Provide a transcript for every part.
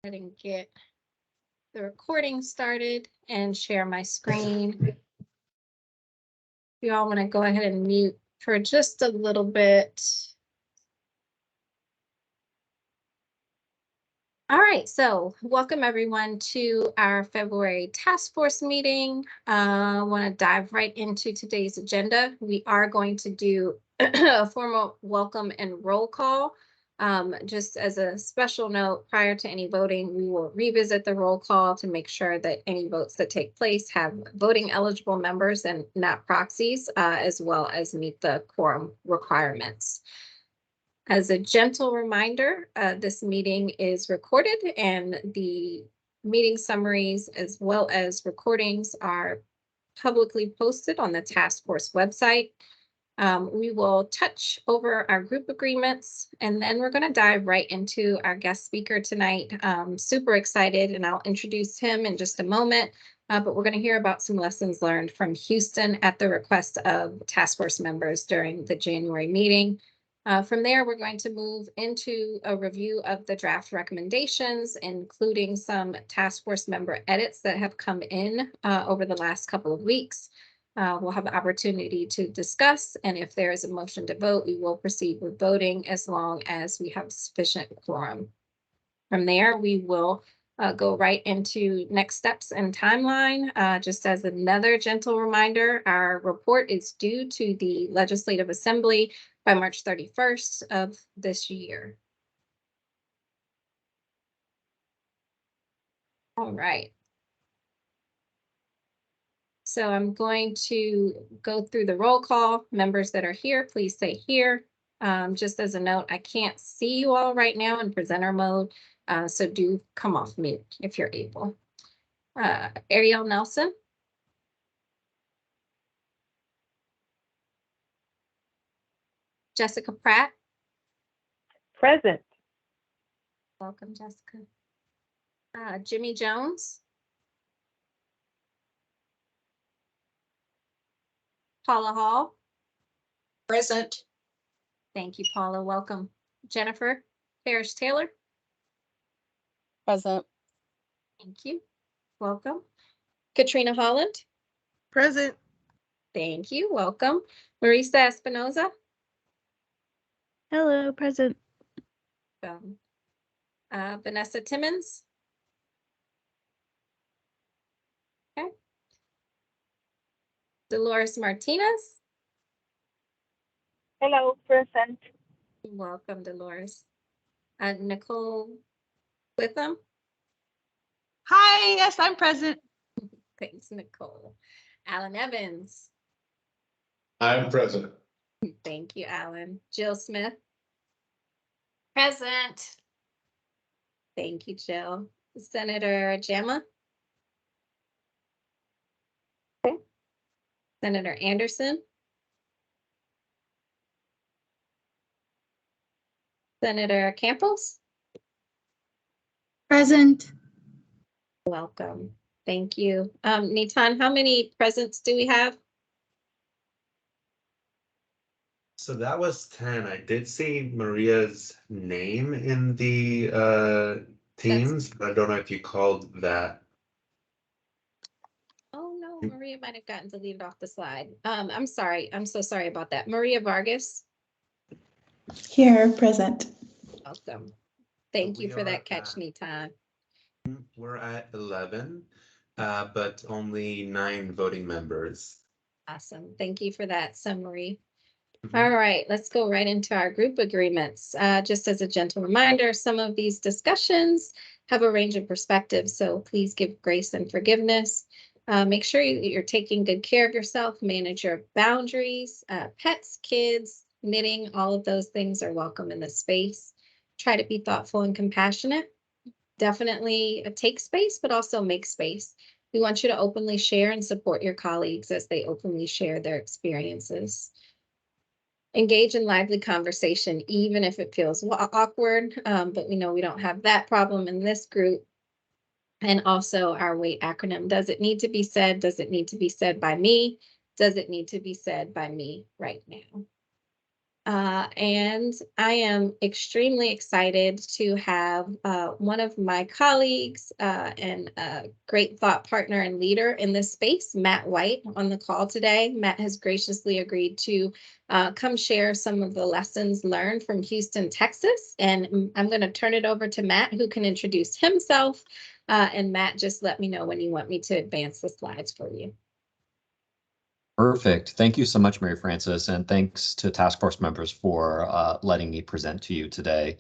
Ahead and get the recording started and share my screen. You all want to go ahead and mute for just a little bit. All right, so welcome everyone to our February task force meeting. I want to dive right into today's agenda. We are going to do a formal welcome and roll call. Just as a special note, prior to any voting, we will revisit the roll call to make sure that any votes that take place have voting eligible members and not proxies, as well as meet the quorum requirements. As a gentle reminder, this meeting is recorded and the meeting summaries as well as recordings are publicly posted on the task force website. We will touch over our group agreements and then we're going to dive right into our guest speaker tonight. Super excited, and I'll introduce him in just a moment. But we're going to hear about some lessons learned from Houston at the request of task force members during the January meeting. From there, we're going to move into a review of the draft recommendations, including some task force member edits that have come in over the last couple of weeks. We'll have the opportunity to discuss, and if there is a motion to vote, we will proceed with voting as long as we have sufficient quorum. From there, we will go right into next steps and timeline. Just as another gentle reminder, our report is due to the Legislative Assembly by March 31st of this year. All right. So I'm going to go through the roll call. Members that are here, please say here. Just as a note, I can't see you all right now in presenter mode, so do come off mute if you're able. Ariel Nelson. Jessica Pratt. Present. Welcome, Jessica. Jimmy Jones. Paula Hall. Present. Thank you, Paula. Welcome. Jennifer Parrish Taylor. Present. Thank you. Welcome. Katrina Holland. Present. Thank you. Welcome. Marisa Espinoza. Hello, present. Vanessa Timmons. Okay. Dolores Martinez. Hello, present. Welcome, Dolores. Nicole Witham. Hi, yes, I'm present. Thanks, Nicole. Alan Evans. I'm present. Thank you, Alan. Jill Smith. Present. Thank you, Jill. Senator Jama. Okay. Senator Anderson. Senator Campos. Present. Welcome. Thank you. Nitan, how many presents do we have? So that was 10. I did see Maria's name in the teams, but I don't know if you called that. Oh no, Maria might have gotten deleted off the slide. I'm sorry. I'm so sorry about that. Maria Vargas. Here, present. Welcome. Thank So you we for are that catch, at- Nitan. We're at 11, but only 9 voting members. Awesome. Thank you for that summary. All right, let's go right into our group agreements. Just as a gentle reminder, some of these discussions have a range of perspectives, so please give grace and forgiveness. Make sure you're taking good care of yourself, manage your boundaries, pets, kids, knitting, all of those things are welcome in this space. Try to be thoughtful and compassionate. Definitely take space, but also make space. We want you to openly share and support your colleagues as they openly share their experiences. Engage in lively conversation, even if it feels awkward, but we know we don't have that problem in this group. And also our WAIT acronym. Does it need to be said? Does it need to be said by me? Does it need to be said by me right now? And I am extremely excited to have one of my colleagues and a great thought partner and leader in this space, Matt White, on the call today. Matt has graciously agreed to come share some of the lessons learned from Houston, Texas. And I'm going to turn it over to Matt, who can introduce himself. And Matt, just let me know when you want me to advance the slides for you. Perfect. Thank you so much, Mary Frances, and thanks to task force members for letting me present to you today.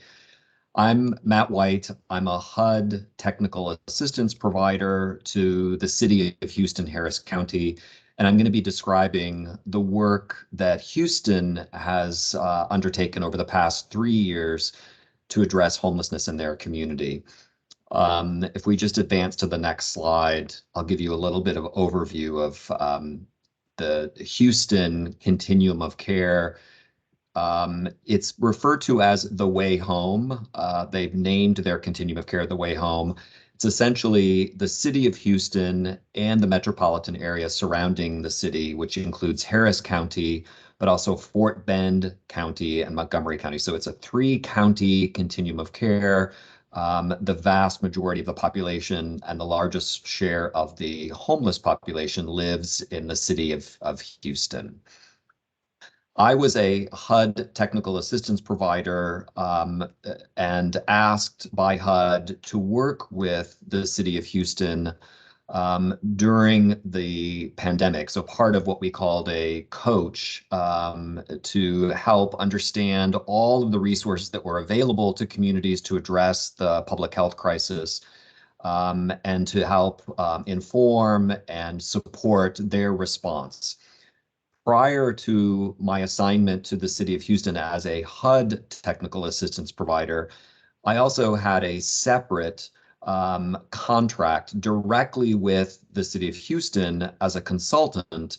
I'm Matt White. I'm a HUD technical assistance provider to the city of Houston, Harris County, and I'm going to be describing the work that Houston has undertaken over the past 3 years to address homelessness in their community. If we just advance to the next slide, I'll give you a little bit of overview of the Houston continuum of care. It's referred to as the way home. They've named their continuum of care the way home. It's essentially the city of Houston and the metropolitan area surrounding the city, which includes Harris County, but also Fort Bend County and Montgomery County. So it's a 3-county continuum of care. The vast majority of the population and the largest share of the homeless population lives in the city of Houston. I was a HUD technical assistance provider and asked by HUD to work with the city of Houston during the pandemic. So part of what we called a coach to help understand all of the resources that were available to communities to address the public health crisis and to help inform and support their response. Prior to my assignment to the city of Houston as a HUD technical assistance provider, I also had a separate contract directly with the city of Houston as a consultant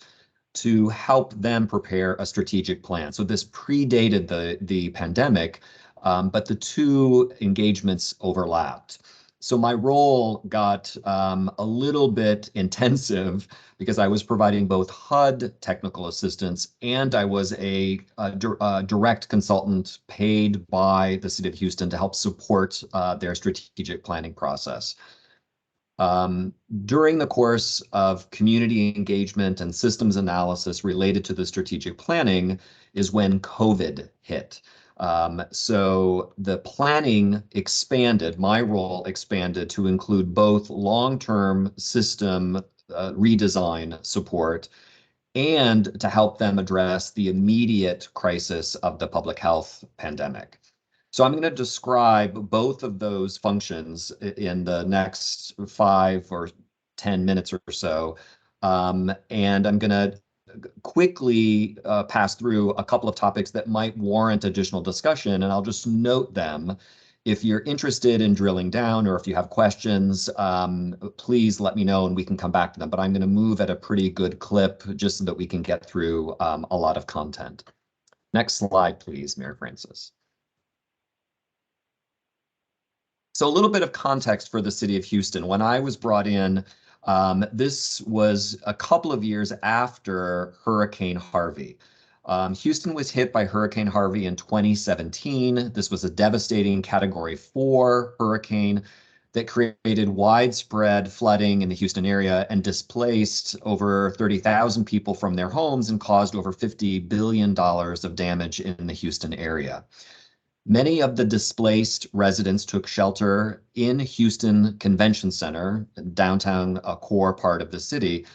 to help them prepare a strategic plan. So this predated the pandemic, but the two engagements overlapped. So my role got a little bit intensive because I was providing both HUD technical assistance and I was a direct consultant paid by the city of Houston to help support their strategic planning process. During the course of community engagement and systems analysis related to the strategic planning is when COVID hit. So the planning expanded, my role expanded to include both long-term system redesign support and to help them address the immediate crisis of the public health pandemic. So I'm going to describe both of those functions in the next 5 or 10 minutes or so. And I'm going to quickly pass through a couple of topics that might warrant additional discussion, and I'll just note them. If you're interested in drilling down or if you have questions, please let me know and we can come back to them. But I'm going to move at a pretty good clip just so that we can get through a lot of content. Next slide, please, Mary Frances. So a little bit of context for the city of Houston. When I was brought in, this was a couple of years after Hurricane Harvey. Houston was hit by Hurricane Harvey in 2017. This was a devastating Category 4 hurricane that created widespread flooding in the Houston area and displaced over 30,000 people from their homes and caused over $50 billion of damage in the Houston area. Many of the displaced residents took shelter in Houston Convention Center, downtown, a core part of the city,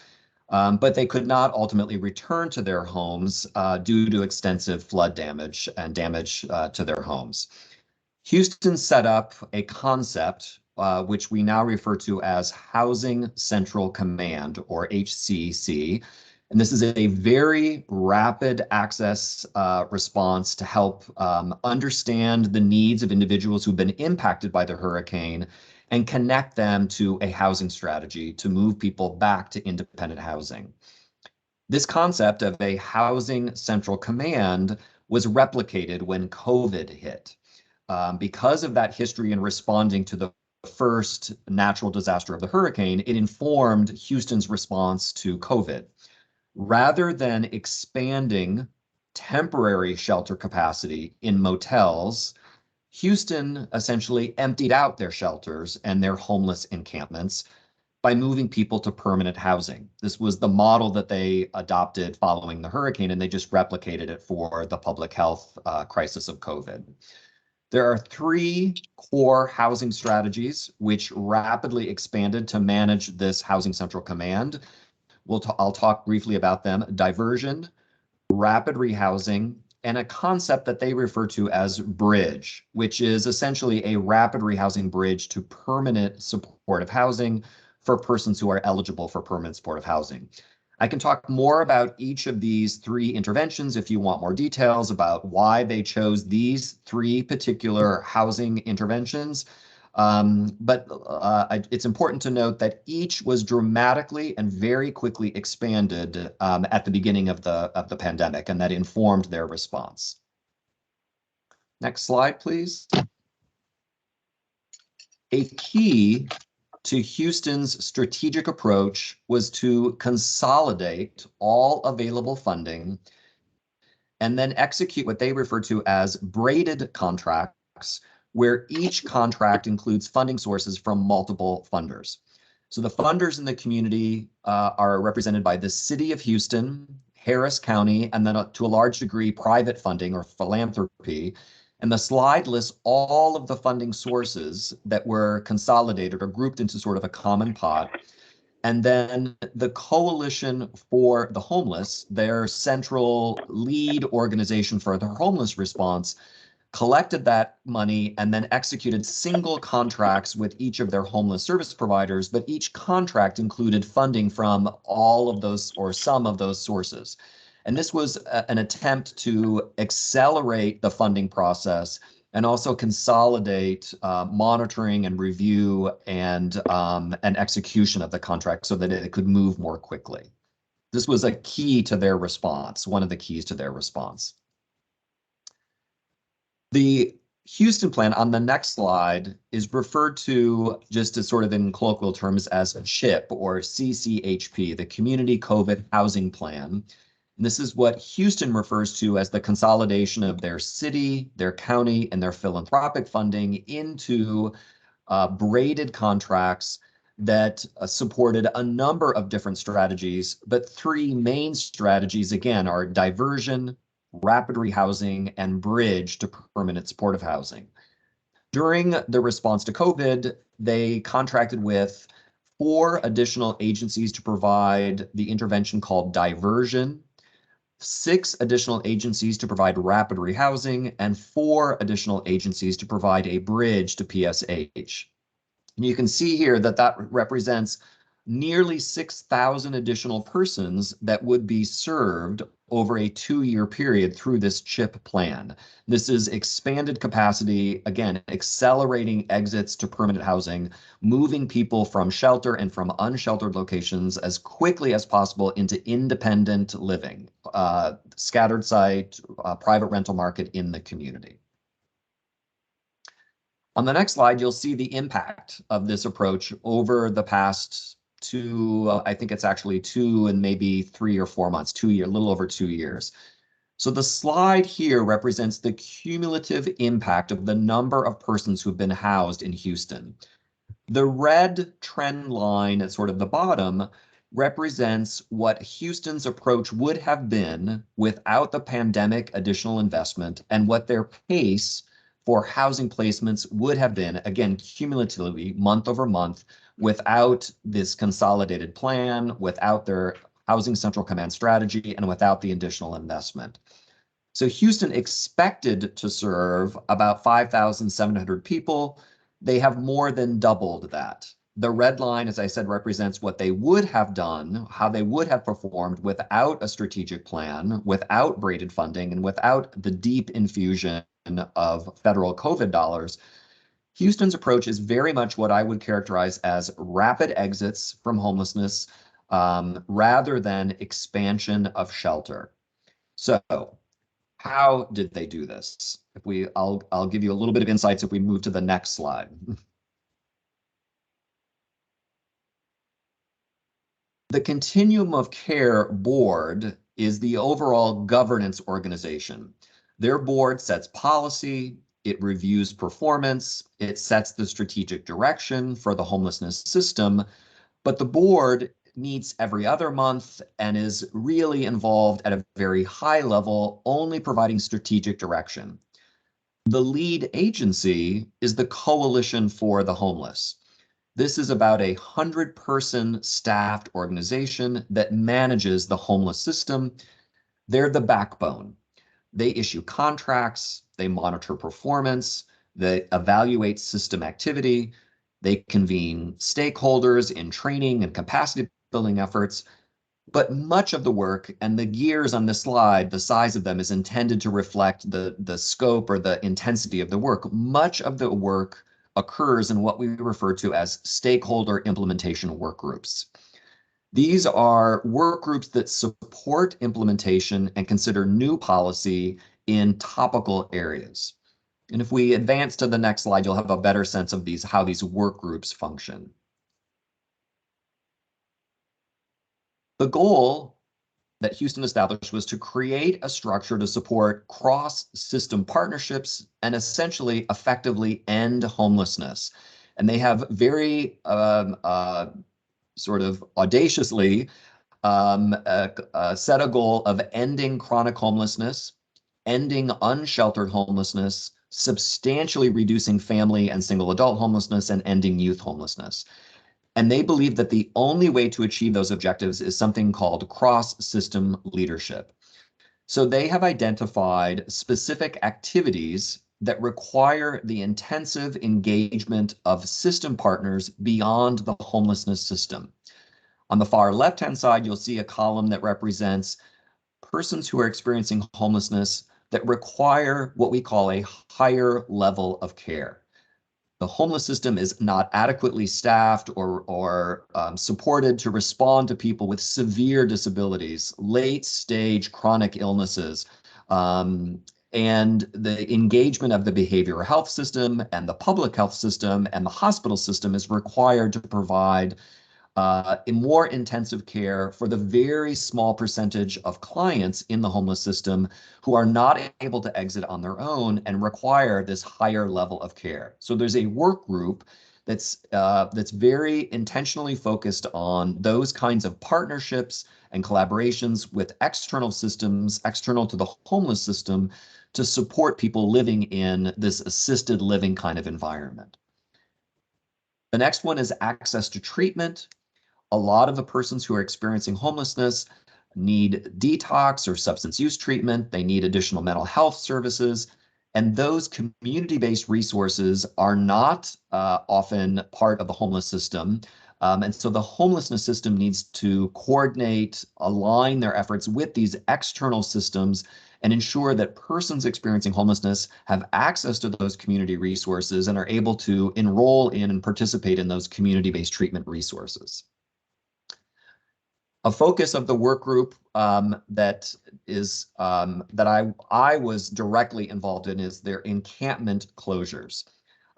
but they could not ultimately return to their homes due to extensive flood damage and damage to their homes. Houston set up a concept which we now refer to as Housing Central Command, or HCC. And this is a very rapid access response to help understand the needs of individuals who've been impacted by the hurricane and connect them to a housing strategy to move people back to independent housing. This concept of a Housing Central Command was replicated when COVID hit. Because of that history in responding to the first natural disaster of the hurricane, it informed Houston's response to COVID. Rather than expanding temporary shelter capacity in motels, Houston essentially emptied out their shelters and their homeless encampments by moving people to permanent housing. This was the model that they adopted following the hurricane, and they just replicated it for the public health crisis of COVID. There are 3 core housing strategies which rapidly expanded to manage this housing central command. I'll talk briefly about them: diversion, rapid rehousing, and a concept that they refer to as bridge, which is essentially a rapid rehousing bridge to permanent supportive housing for persons who are eligible for permanent supportive housing. I can talk more about each of these 3 interventions if you want more details about why they chose these 3 particular housing interventions. But it's important to note that each was dramatically and very quickly expanded at the beginning of the pandemic, and that informed their response. Next slide, please. A key to Houston's strategic approach was to consolidate all available funding and then execute what they refer to as braided contracts, where each contract includes funding sources from multiple funders. So the funders in the community are represented by the City of Houston, Harris County, and then to a large degree, private funding or philanthropy. And the slide lists all of the funding sources that were consolidated or grouped into sort of a common pot. And then the Coalition for the Homeless, their central lead organization for the homeless response, collected that money and then executed single contracts with each of their homeless service providers, but each contract included funding from all of those or some of those sources. And this was an attempt to accelerate the funding process and also consolidate monitoring and review and execution of the contract so that it could move more quickly. This was a key to their response, one of the keys to their response. The Houston plan on the next slide is referred to just as sort of in colloquial terms as CHIP or CCHP, the Community COVID Housing Plan. And this is what Houston refers to as the consolidation of their city, their county, and their philanthropic funding into braided contracts that supported a number of different strategies, but 3 main strategies, again, are diversion, rapid rehousing, and bridge to permanent supportive housing. During the response to COVID, they contracted with 4 additional agencies to provide the intervention called diversion, 6 additional agencies to provide rapid rehousing, and 4 additional agencies to provide a bridge to PSH. And you can see here that that represents nearly 6,000 additional persons that would be served over a 2-year period through this CHIP plan. This is expanded capacity, again, accelerating exits to permanent housing, moving people from shelter and from unsheltered locations as quickly as possible into independent living, scattered site, private rental market in the community. On the next slide, you'll see the impact of this approach over the past I think it's actually 2 and maybe 3 or 4 months, a little over 2 years. So the slide here represents the cumulative impact of the number of persons who've been housed in Houston. The red trend line at sort of the bottom represents what Houston's approach would have been without the pandemic additional investment and what their pace for housing placements would have been, again, cumulatively, month over month, without this consolidated plan, without their housing central command strategy, and without the additional investment. So Houston expected to serve about 5,700 people. They have more than doubled that. The red line, as I said, represents what they would have done, how they would have performed without a strategic plan, without braided funding, and without the deep infusion of federal COVID dollars. Houston's approach is very much what I would characterize as rapid exits from homelessness rather than expansion of shelter. So how did they do this? I'll give you a little bit of insights if we move to the next slide. The Continuum of Care Board is the overall governance organization. Their board sets policy, it reviews performance, it sets the strategic direction for the homelessness system, but the board meets every other month and is really involved at a very high level, only providing strategic direction. The lead agency is the Coalition for the Homeless. This is about 100-person staffed organization that manages the homeless system. They're the backbone. They issue contracts, they monitor performance, they evaluate system activity, they convene stakeholders in training and capacity building efforts. But much of the work, and the gears on this slide, the size of them is intended to reflect the scope or the intensity of the work. Much of the work occurs in what we refer to as stakeholder implementation work groups. These are work groups that support implementation and consider new policy in topical areas. And if we advance to the next slide, you'll have a better sense of how these work groups function. The goal that Houston established was to create a structure to support cross-system partnerships and essentially effectively end homelessness. And they have very sort of audaciously set a goal of ending chronic homelessness, ending unsheltered homelessness, substantially reducing family and single adult homelessness, and ending youth homelessness. And they believe that the only way to achieve those objectives is something called cross-system leadership. So they have identified specific activities that require the intensive engagement of system partners beyond the homelessness system. On the far left-hand side, you'll see a column that represents persons who are experiencing homelessness that require what we call a higher level of care. The homeless system is not adequately staffed or supported to respond to people with severe disabilities, late-stage chronic illnesses, and the engagement of the behavioral health system and the public health system and the hospital system is required to provide more intensive care for the very small percentage of clients in the homeless system who are not able to exit on their own and require this higher level of care. So there's a work group that's very intentionally focused on those kinds of partnerships and collaborations with external systems, external to the homeless system, to support people living in this assisted living kind of environment. The next one is access to treatment. A lot of the persons who are experiencing homelessness need detox or substance use treatment. They need additional mental health services. And those community-based resources are not often part of the homeless system. And so the homelessness system needs to coordinate, align their efforts with these external systems and ensure that persons experiencing homelessness have access to those community resources and are able to enroll in and participate in those community-based treatment resources. A focus of the work group that I was directly involved in is their encampment closures.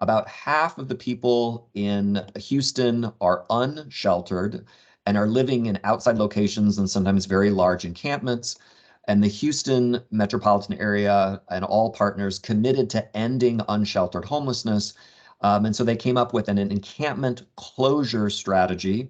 About half of the people in Houston are unsheltered and are living in outside locations and sometimes very large encampments. And the Houston metropolitan area and all partners committed to ending unsheltered homelessness. And so they came up with an encampment closure strategy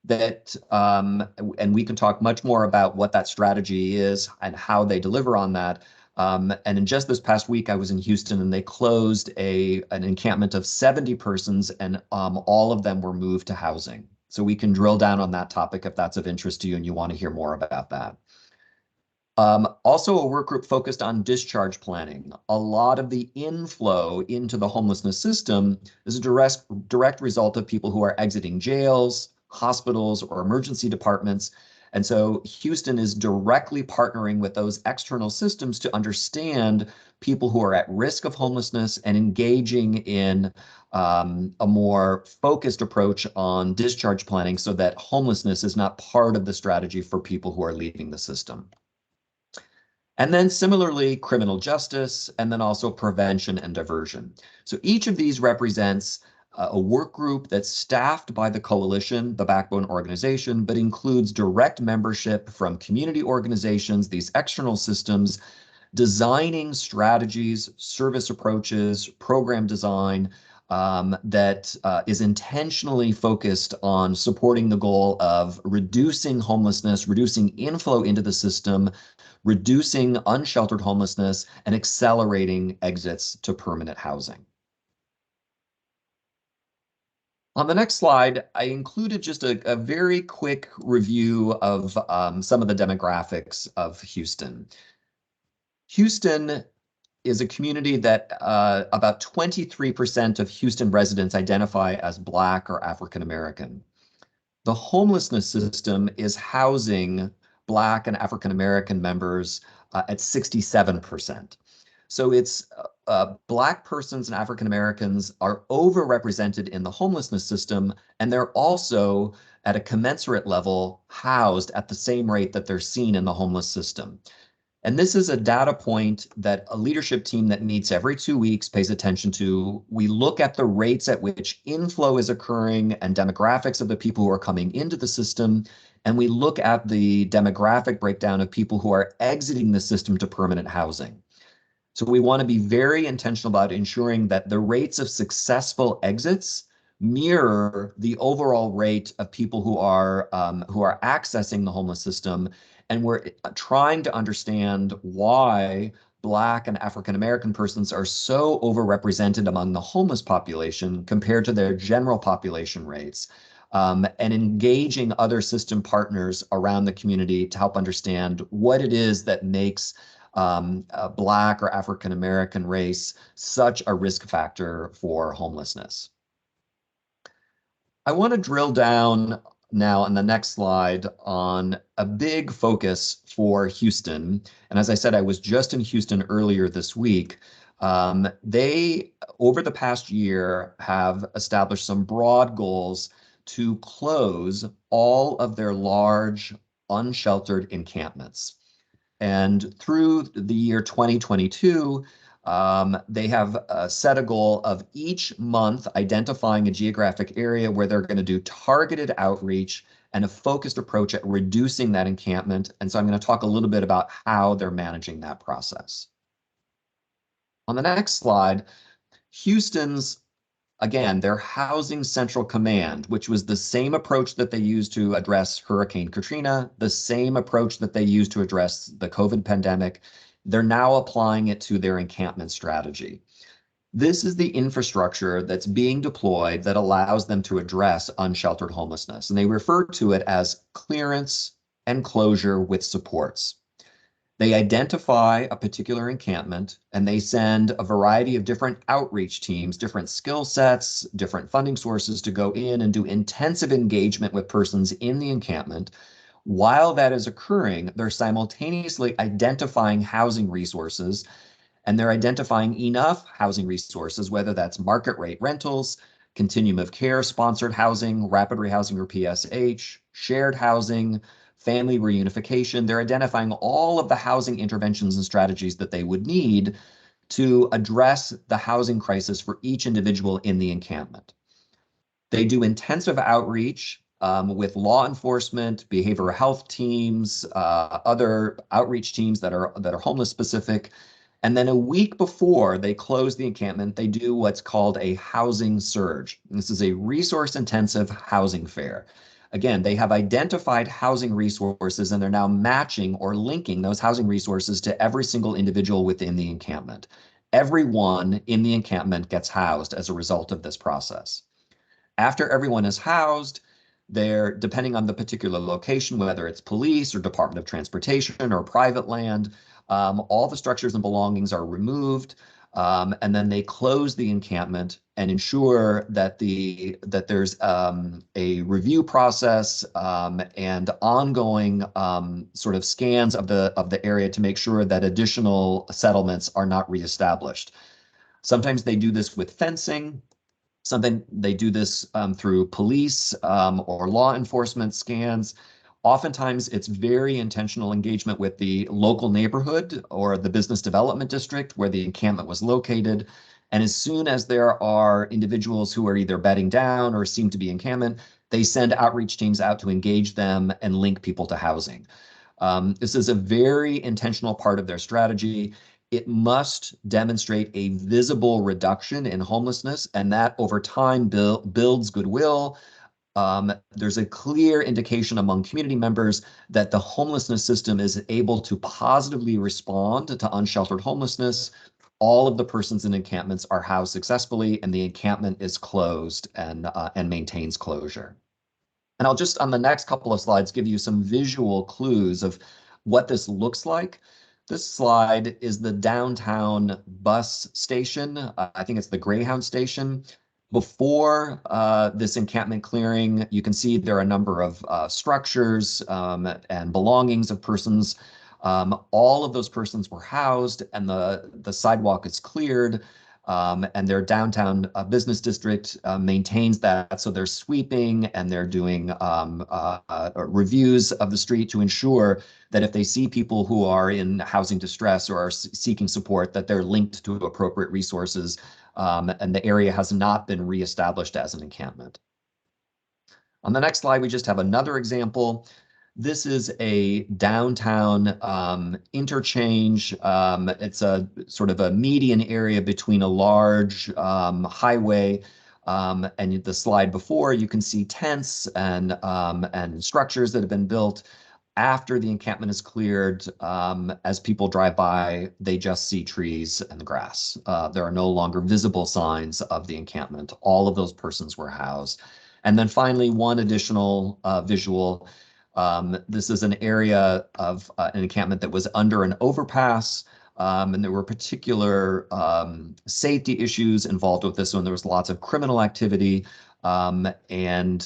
that, and we can talk much more about what that strategy is and how they deliver on that. And in just this past week, I was in Houston and they closed an encampment of 70 persons and all of them were moved to housing. So we can drill down on that topic if that's of interest to you and you want to hear more about that. Also a work group focused on discharge planning. A lot of the inflow into the homelessness system is a direct result of people who are exiting jails, hospitals, or emergency departments. And so Houston is directly partnering with those external systems to understand people who are at risk of homelessness and engaging in a more focused approach on discharge planning so that homelessness is not part of the strategy for people who are leaving the system. And then similarly, criminal justice, and then also prevention and diversion. So each of these represents a work group that's staffed by the coalition, the backbone organization, but includes direct membership from community organizations, these external systems, designing strategies, service approaches, program design that is intentionally focused on supporting the goal of reducing homelessness, reducing inflow into the system, reducing unsheltered homelessness, and accelerating exits to permanent housing. On the next slide, I included just a very quick review of some of the demographics of Houston. Houston is a community that about 23% of Houston residents identify as Black or African American. The homelessness system is housing Black and African American members at 67%. So it's Black persons and African Americans are overrepresented in the homelessness system, and they're also at a commensurate level housed at the same rate that they're seen in the homeless system. And this is a data point that a leadership team that meets every 2 weeks pays attention to. We look at the rates at which inflow is occurring and demographics of the people who are coming into the system. And we look at the demographic breakdown of people who are exiting the system to permanent housing. So we want to be very intentional about ensuring that the rates of successful exits mirror the overall rate of people who are accessing the homeless system. And we're trying to understand why Black and African American persons are so overrepresented among the homeless population compared to their general population rates, and engaging other system partners around the community to help understand what it is that makes Black or African American race such a risk factor for homelessness. I want to drill down now on the next slide on a big focus for Houston. And as I said, I was just in Houston earlier this week. They, over the past year, have established some broad goals to close all of their large unsheltered encampments. And through the year 2022, they have set a goal of each month identifying a geographic area where they're going to do targeted outreach and a focused approach at reducing that encampment. And so I'm going to talk a little bit about how they're managing that process. On the next slide, Houston's, again, their Housing Central Command, which was the same approach that they used to address Hurricane Katrina, the same approach that they used to address the COVID pandemic. They're now applying it to their encampment strategy. This is the infrastructure that's being deployed that allows them to address unsheltered homelessness. And they refer to it as clearance and closure with supports. They identify a particular encampment and they send a variety of different outreach teams, different skill sets, different funding sources to go in and do intensive engagement with persons in the encampment. While that is occurring, they're simultaneously identifying housing resources, and they're identifying enough housing resources, whether that's market rate rentals, continuum of care sponsored housing, rapid rehousing or PSH, shared housing, family reunification. They're identifying all of the housing interventions and strategies that they would need to address the housing crisis for each individual in the encampment. They do intensive outreach with law enforcement, behavioral health teams, other outreach teams that are homeless specific. And then a week before they close the encampment, they do what's called a housing surge. And this is a resource-intensive housing fair. Again, they have identified housing resources and they're now matching or linking those housing resources to every single individual within the encampment. Everyone in the encampment gets housed as a result of this process. After everyone is housed, they're, depending on the particular location, whether it's police or Department of Transportation or private land, all the structures and belongings are removed, and then they close the encampment and ensure that there's a review process and ongoing sort of scans of the area to make sure that additional settlements are not reestablished. Sometimes they do this with fencing. Sometimes they do this through police or law enforcement scans. Oftentimes, it's very intentional engagement with the local neighborhood or the business development district where the encampment was located. And as soon as there are individuals who are either bedding down or seem to be encampment, they send outreach teams out to engage them and link people to housing. This is a very intentional part of their strategy. It must demonstrate a visible reduction in homelessness, and that over time builds goodwill. There's a clear indication among community members that the homelessness system is able to positively respond to unsheltered homelessness. All of the persons in encampments are housed successfully, and the encampment is closed and maintains closure. And I'll just, on the next couple of slides, give you some visual clues of what this looks like. This slide is the downtown bus station. I think it's the Greyhound station. Before this encampment clearing, you can see there are a number of structures and belongings of persons. All of those persons were housed, and the sidewalk is cleared. And their downtown business district maintains that. So they're sweeping and they're doing reviews of the street to ensure that if they see people who are in housing distress or are seeking support, that they're linked to appropriate resources. And the area has not been reestablished as an encampment. On the next slide, we just have another example. This is a downtown interchange. It's a sort of a median area between a large highway and the slide before. You can see tents and structures that have been built. After the encampment is cleared, as people drive by, they just see trees and the grass. There are no longer visible signs of the encampment. All of those persons were housed. And then finally, one additional visual. This is an area of an encampment that was under an overpass, and there were particular safety issues involved with this one. There was lots of criminal activity, and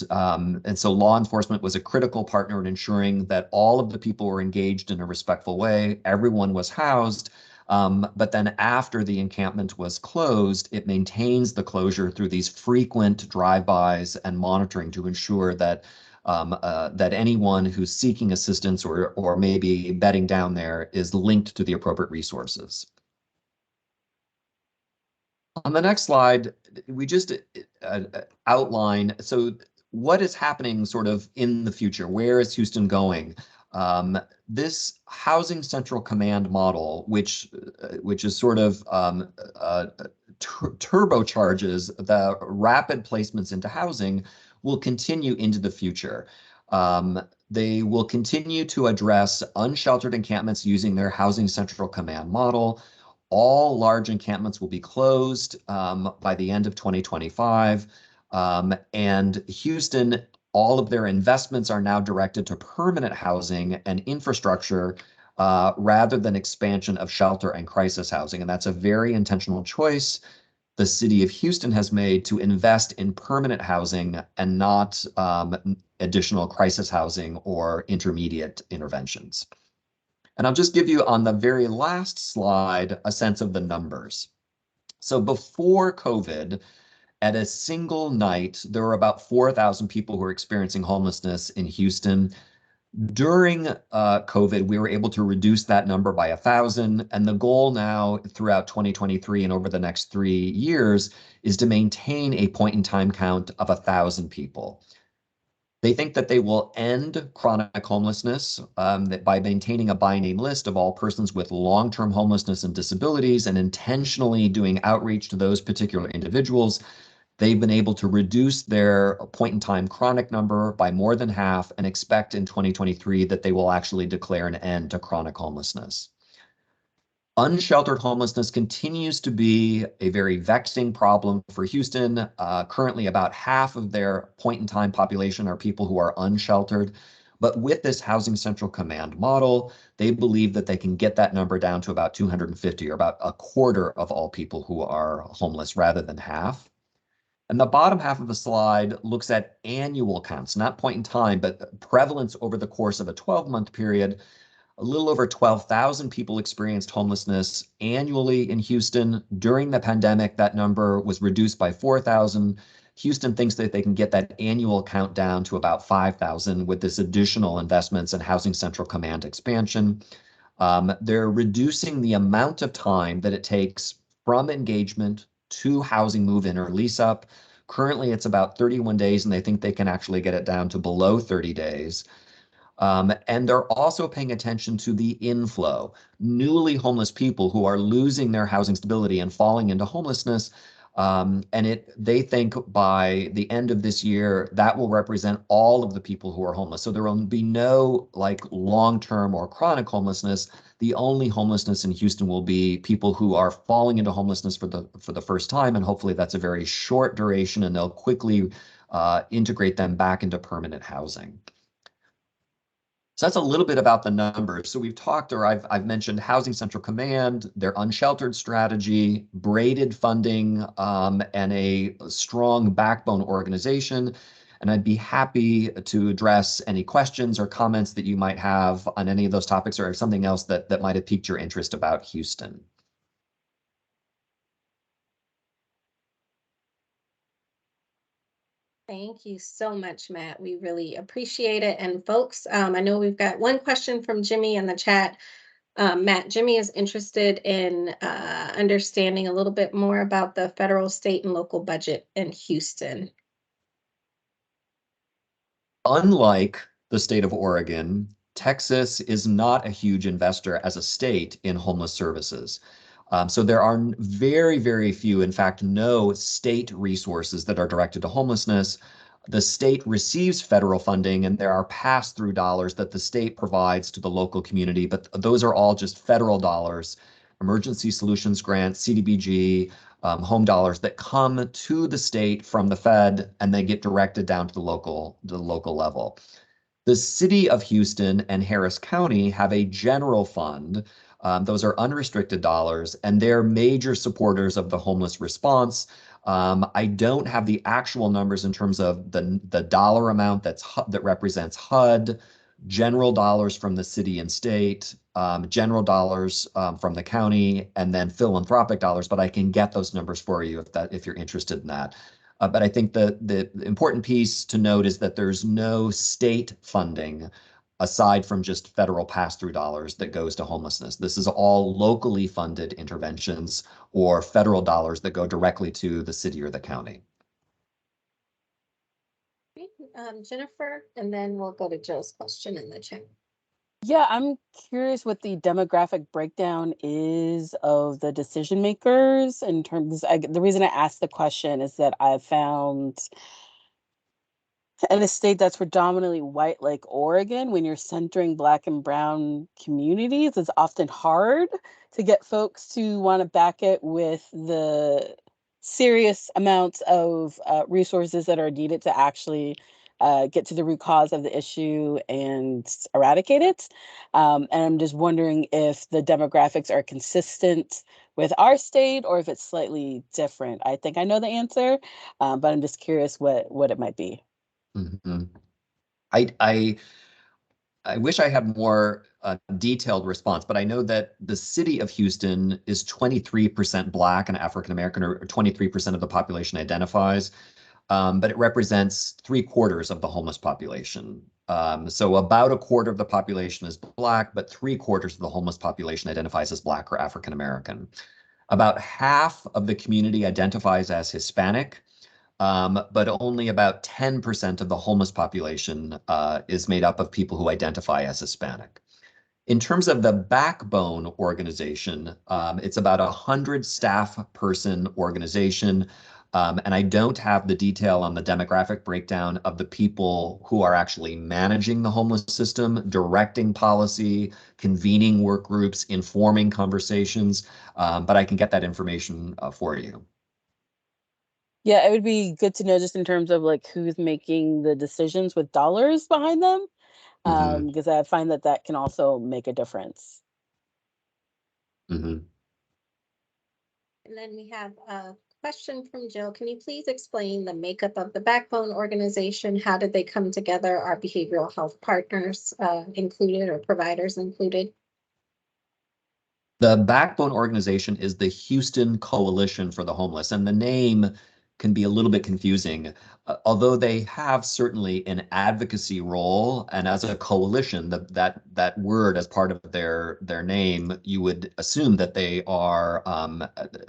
so law enforcement was a critical partner in ensuring that all of the people were engaged in a respectful way. Everyone was housed. But then after the encampment was closed, it maintains the closure through these frequent drive-bys and monitoring to ensure that that anyone who's seeking assistance or maybe bedding down there is linked to the appropriate resources. On the next slide, we just outline, so what is happening sort of in the future? Where is Houston going? This Housing Central Command model, which is sort of turbocharges the rapid placements into housing, will continue into the future. They will continue to address unsheltered encampments using their Housing Central Command model. All large encampments will be closed by the end of 2025. And Houston, all of their investments are now directed to permanent housing and infrastructure rather than expansion of shelter and crisis housing. And that's a very intentional choice the city of Houston has made to invest in permanent housing and not additional crisis housing or intermediate interventions. And I'll just give you on the very last slide a sense of the numbers. So before COVID, at a single night, there were about 4,000 people who were experiencing homelessness in Houston. During COVID, we were able to reduce that number by 1,000. And the goal now throughout 2023 and over the next 3 years is to maintain a point-in-time count of 1,000 people. They think that they will end chronic homelessness by maintaining a by name list of all persons with long-term homelessness and disabilities and intentionally doing outreach to those particular individuals. They've been able to reduce their point-in-time chronic number by more than half and expect in 2023 that they will actually declare an end to chronic homelessness. Unsheltered homelessness continues to be a very vexing problem for Houston. Currently, about half of their point-in-time population are people who are unsheltered. But with this Housing Central Command model, they believe that they can get that number down to about 250, or about a quarter of all people who are homeless rather than half. And the bottom half of the slide looks at annual counts, not point in time, but prevalence over the course of a 12-month period. A little over 12,000 people experienced homelessness annually in Houston. During the pandemic, that number was reduced by 4,000. Houston thinks that they can get that annual count down to about 5,000 with this additional investments in Housing Central Command expansion. They're reducing the amount of time that it takes from engagement to housing move-in or lease-up. Currently, it's about 31 days, and they think they can actually get it down to below 30 days. And they're also paying attention to the inflow. Newly homeless people who are losing their housing stability and falling into homelessness. They think by the end of this year, that will represent all of the people who are homeless. So there will be no like long-term or chronic homelessness. The only homelessness in Houston will be people who are falling into homelessness for the first time, and hopefully that's a very short duration, and they'll quickly integrate them back into permanent housing. So that's a little bit about the numbers. So we've talked, or I've mentioned Housing Central Command, their unsheltered strategy, braided funding, and a strong backbone organization. And I'd be happy to address any questions or comments that you might have on any of those topics, or something else that might have piqued your interest about Houston. Thank you so much, Matt. We really appreciate it. And folks, I know we've got one question from Jimmy in the chat. Matt, Jimmy is interested in understanding a little bit more about the federal, state, and local budget in Houston. Unlike the state of Oregon, Texas is not a huge investor as a state in homeless services. So there are very, very few, in fact, no state resources that are directed to homelessness. The state receives federal funding, and there are pass-through dollars that the state provides to the local community, but those are all just federal dollars, emergency solutions grants, CDBG, home dollars that come to the state from the Fed, and they get directed down to the local level. The city of Houston and Harris County have a general fund. Those are unrestricted dollars, and they're major supporters of the homeless response. I don't have the actual numbers in terms of the dollar amount that represents HUD, general dollars from the city and state, general dollars from the county, and then philanthropic dollars, but I can get those numbers for you if you're interested in that. But I think the important piece to note is that there's no state funding aside from just federal pass-through dollars that goes to homelessness. This is all locally funded interventions or federal dollars that go directly to the city or the county. Jennifer, and then we'll go to Jill's question in the chat. Yeah, I'm curious what the demographic breakdown is of the decision makers in terms. The reason I asked the question is that I found in a state that's predominantly white like Oregon, when you're centering Black and Brown communities, it's often hard to get folks to want to back it with the serious amounts of resources that are needed to actually get to the root cause of the issue and eradicate it. And I'm just wondering if the demographics are consistent with our state or if it's slightly different. I think I know the answer, but I'm just curious what it might be. Mm-hmm. I wish I had more detailed response, but I know that the city of Houston is 23% Black and African American, or 23% of the population identifies, but it represents 3/4 of the homeless population. So about 1/4 of the population is Black, but 3/4 of the homeless population identifies as Black or African American. About half of the community identifies as Hispanic. But only about 10% of the homeless population is made up of people who identify as Hispanic. In terms of the backbone organization, it's about 100 staff person organization. And I don't have the detail on the demographic breakdown of the people who are actually managing the homeless system, directing policy, convening work groups, informing conversations, but I can get that information for you. Yeah, it would be good to know just in terms of like who's making the decisions with dollars behind them, because I find that can also make a difference. And then we have a question from Jill. Can you please explain the makeup of the backbone organization? How did they come together? Are behavioral health partners included or providers included? The backbone organization is the Houston Coalition for the Homeless, and the name can be a little bit confusing. Although they have certainly an advocacy role, and as a coalition, that word as part of their name, you would assume that they are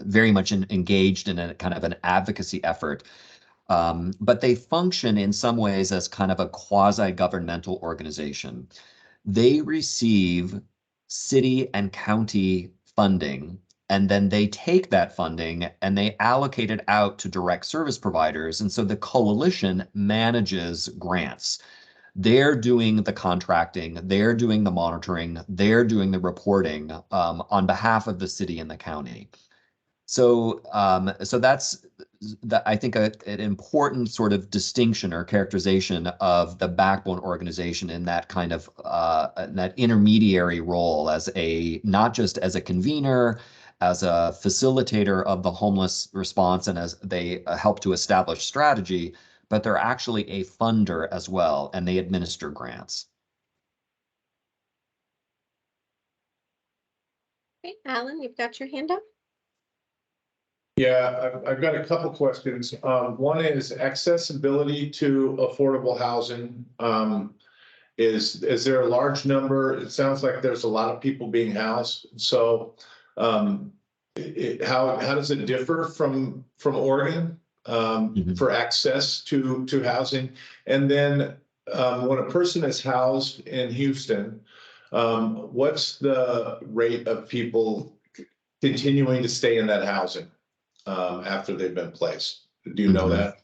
very much engaged in a kind of an advocacy effort. But they function in some ways as kind of a quasi-governmental organization. They receive city and county funding, and then they take that funding and they allocate it out to direct service providers. And so the coalition manages grants. They're doing the contracting, they're doing the monitoring, they're doing the reporting on behalf of the city and the county. So, that's I think an important sort of distinction or characterization of the backbone organization in that kind of that intermediary role as not just as a convener, as a facilitator of the homeless response, and as they help to establish strategy, but they're actually a funder as well, and they administer grants. Okay, Alan, you've got your hand up. Yeah, I've got a couple questions. One is accessibility to affordable housing. Is there a large number? It sounds like there's a lot of people being housed. So how does it differ from Oregon for access to housing? And then when a person is housed in Houston, what's the rate of people continuing to stay in that housing after they've been placed? Do you know that?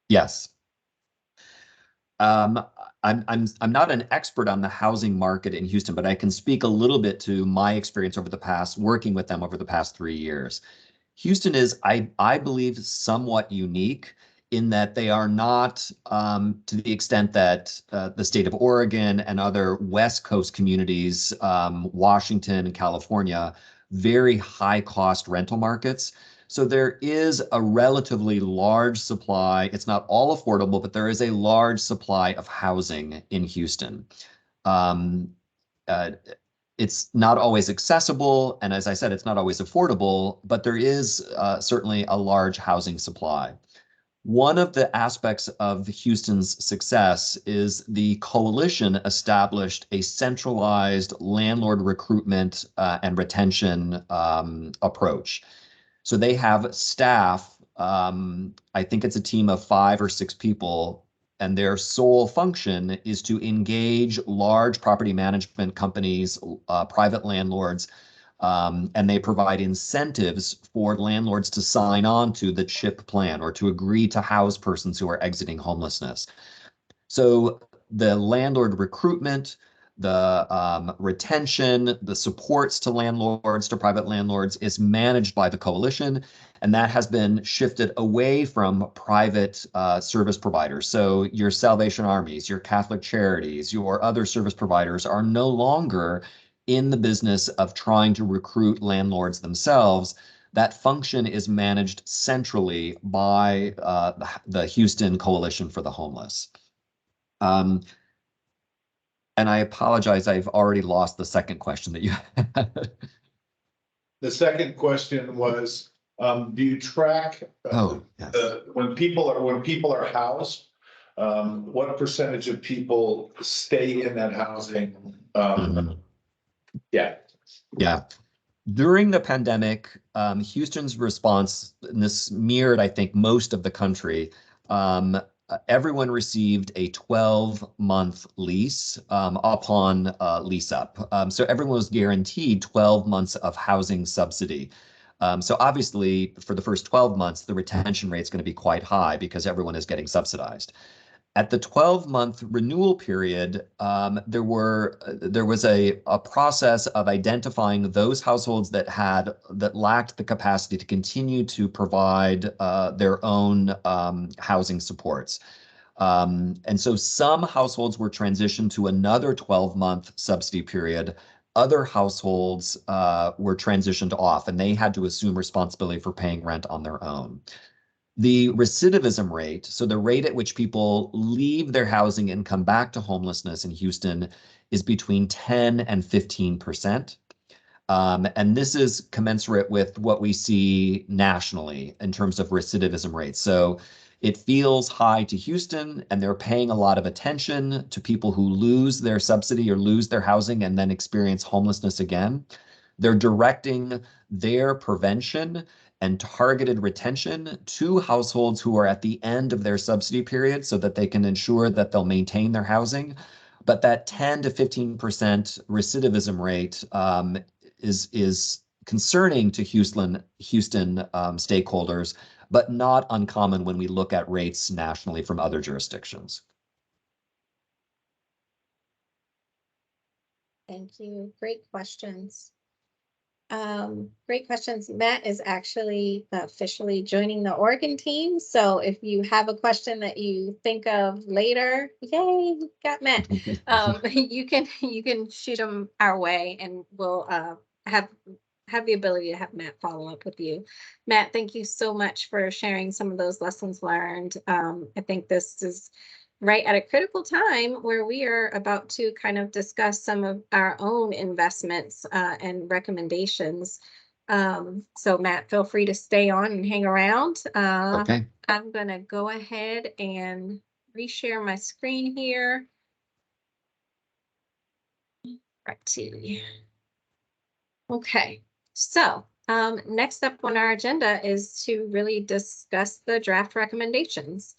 Yes. I'm not an expert on the housing market in Houston, but I can speak a little bit to my experience working with them over the past 3 years. Houston is, I believe, somewhat unique in that they are not, to the extent that the state of Oregon and other West Coast communities, Washington and California, very high cost rental markets. So there is a relatively large supply. It's not all affordable, but there is a large supply of housing in Houston. It's not always accessible, and as I said, it's not always affordable, but there is certainly a large housing supply. One of the aspects of Houston's success is the coalition established a centralized landlord recruitment and retention approach. So they have staff, I think it's a team of 5 or 6 people, and their sole function is to engage large property management companies, private landlords, and they provide incentives for landlords to sign on to the CHIP plan or to agree to house persons who are exiting homelessness. So the landlord recruitment, the retention, the supports to landlords, to private landlords, is managed by the coalition, and that has been shifted away from private service providers. So your Salvation Armies, your Catholic Charities, your other service providers are no longer in the business of trying to recruit landlords themselves. That function is managed centrally by the Houston Coalition for the Homeless. And I apologize, I've already lost the second question that you had. The second question was, do you track Yes. when people are housed? What percentage of people stay in that housing? Yeah. During the pandemic, Houston's response, and this mirrored, I think, most of the country, everyone received a 12-month lease upon lease up. So everyone was guaranteed 12 months of housing subsidy. So obviously, for the first 12 months, the retention rate is going to be quite high because everyone is getting subsidized. At the 12-month renewal period, there was a process of identifying those households that lacked the capacity to continue to provide their own housing supports. And so some households were transitioned to another 12-month subsidy period. Other households were transitioned off, and they had to assume responsibility for paying rent on their own. The recidivism rate, so the rate at which people leave their housing and come back to homelessness in Houston, is between 10 and 15%. And this is commensurate with what we see nationally in terms of recidivism rates. So it feels high to Houston, and they're paying a lot of attention to people who lose their subsidy or lose their housing and then experience homelessness again. They're directing their prevention and targeted retention to households who are at the end of their subsidy period so that they can ensure that they'll maintain their housing. But that 10 to 15% recidivism rate is concerning to Houston stakeholders, but not uncommon when we look at rates nationally from other jurisdictions. Thank you. Great questions. Great questions. Matt is actually officially joining the Oregon team. So if you have a question that you think of later, yay, got Matt. You can shoot them our way, and we'll have the ability to have Matt follow up with you. Matt, thank you so much for sharing some of those lessons learned. I think this is right at a critical time where we are about to kind of discuss some of our own investments and recommendations. So Matt, feel free to stay on and hang around. Okay. I'm gonna go ahead and reshare my screen here. Righty. Okay, so next up on our agenda is to really discuss the draft recommendations.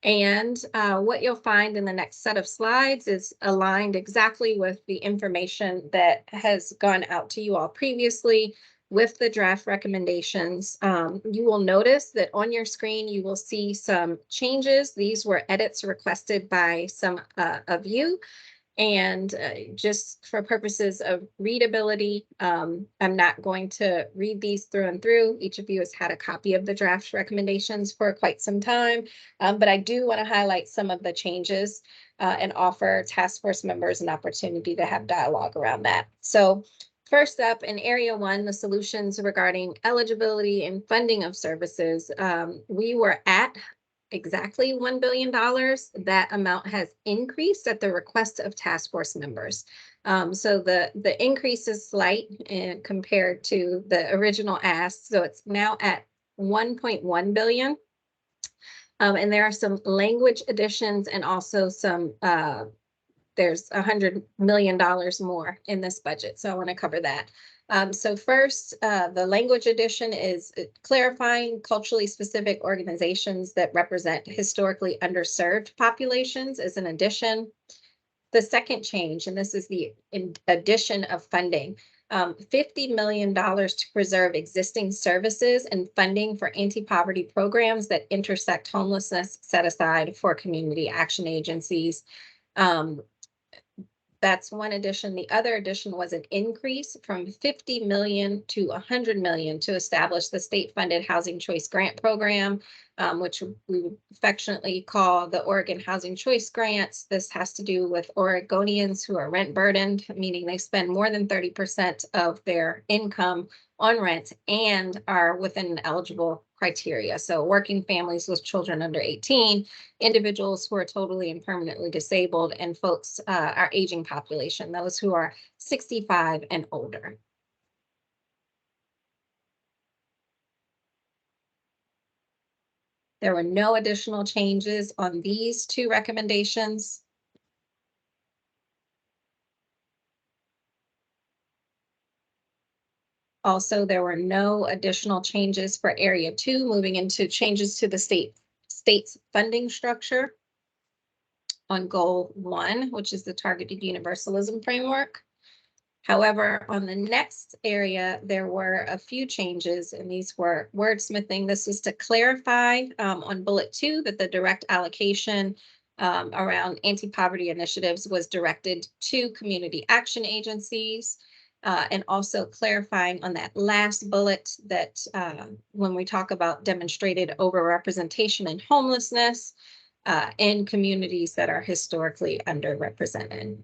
And what you'll find in the next set of slides is aligned exactly with the information that has gone out to you all previously with the draft recommendations. You will notice that on your screen, you will see some changes. These were edits requested by some of you. And just for purposes of readability, I'm not going to read these through and through. Each of you has had a copy of the draft recommendations for quite some time, but I do want to highlight some of the changes and offer task force members an opportunity to have dialogue around that. So first up, in Area 1, the solutions regarding eligibility and funding of services, we were at exactly $1 billion. That amount has increased at the request of task force members. So the increase is slight compared to the original ask. So it's now at 1.1 billion. And there are some language additions and also some there's $100 million more in this budget. So I want to cover that. So first, the language addition is clarifying culturally specific organizations that represent historically underserved populations as an addition. The second change, and this is the addition of funding, $50 million to preserve existing services and funding for anti-poverty programs that intersect homelessness set aside for community action agencies. That's one addition. The other addition was an increase from 50 million to 100 million to establish the state-funded Housing Choice Grant Program, which we affectionately call the Oregon Housing Choice Grants. This has to do with Oregonians who are rent burdened, meaning they spend more than 30% of their income on rent and are within an eligible criteria. So working families with children under 18, individuals who are totally and permanently disabled, and folks, our aging population, those who are 65 and older. There were no additional changes on these two recommendations. Also, there were no additional changes for Area 2, moving into changes to the state's funding structure on Goal 1, which is the Targeted Universalism Framework. However, on the next area, there were a few changes, and these were wordsmithing. This is to clarify on bullet 2 that the direct allocation around anti-poverty initiatives was directed to community action agencies. And also clarifying on that last bullet that when we talk about demonstrated overrepresentation in homelessness in communities that are historically underrepresented.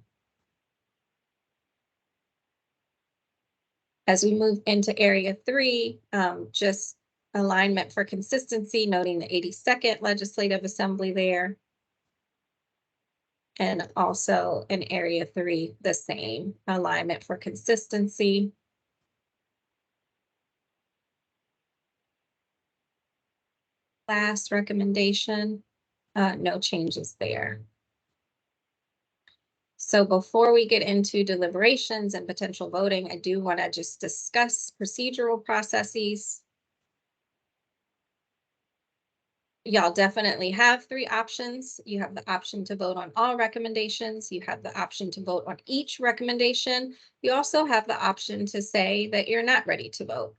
As we move into Area 3, just alignment for consistency, noting the 82nd Legislative Assembly there. And also in Area 3, the same alignment for consistency. Last recommendation, no changes there. So before we get into deliberations and potential voting, I do want to just discuss procedural processes. Y'all definitely have three options. You have the option to vote on all recommendations. You have the option to vote on each recommendation. You also have the option to say that you're not ready to vote.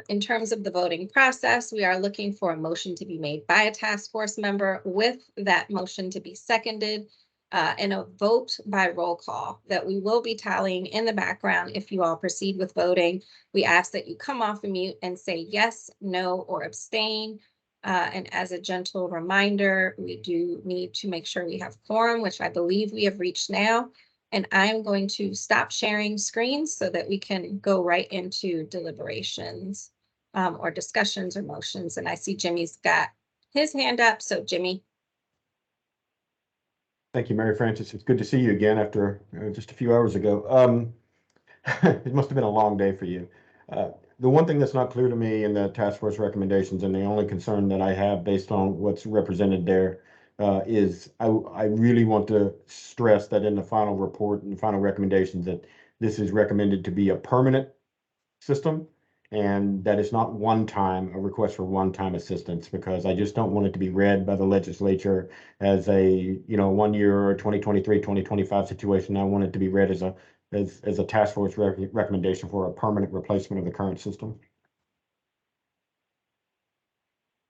In terms of the voting process, we are looking for a motion to be made by a task force member with that motion to be seconded and a vote by roll call that we will be tallying in the background. If you all proceed with voting, we ask that you come off of mute and say yes, no, or abstain. And as a gentle reminder, we do need to make sure we have quorum, which I believe we have reached now. And I'm going to stop sharing screens so that we can go right into deliberations or discussions or motions. And I see Jimmy's got his hand up. So Jimmy. Thank you, Mary Frances. It's good to see you again after just a few hours ago. It must have been a long day for you. The one thing that's not clear to me in the task force recommendations, and the only concern that I have based on what's represented there, is I really want to stress that in the final report and the final recommendations that this is recommended to be a permanent system, and that it's not a request for one-time assistance, because I just don't want it to be read by the legislature as a 1 year or 2023, 2025 situation. I want it to be read as a task force recommendation for a permanent replacement of the current system.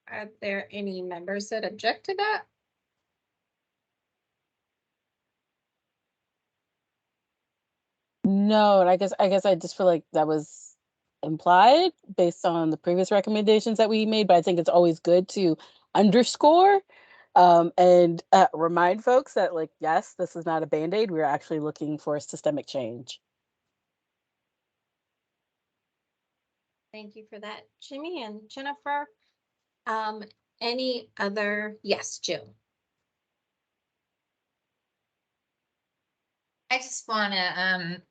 Are there any members that object to that? No, and I guess I just feel like that was implied based on the previous recommendations that we made, but I think it's always good to underscore and remind folks that, like, yes, this is not a Band-Aid. We're actually looking for systemic change. Thank you for that, Jimmy and Jennifer. Any other? Yes, Jill. I just want to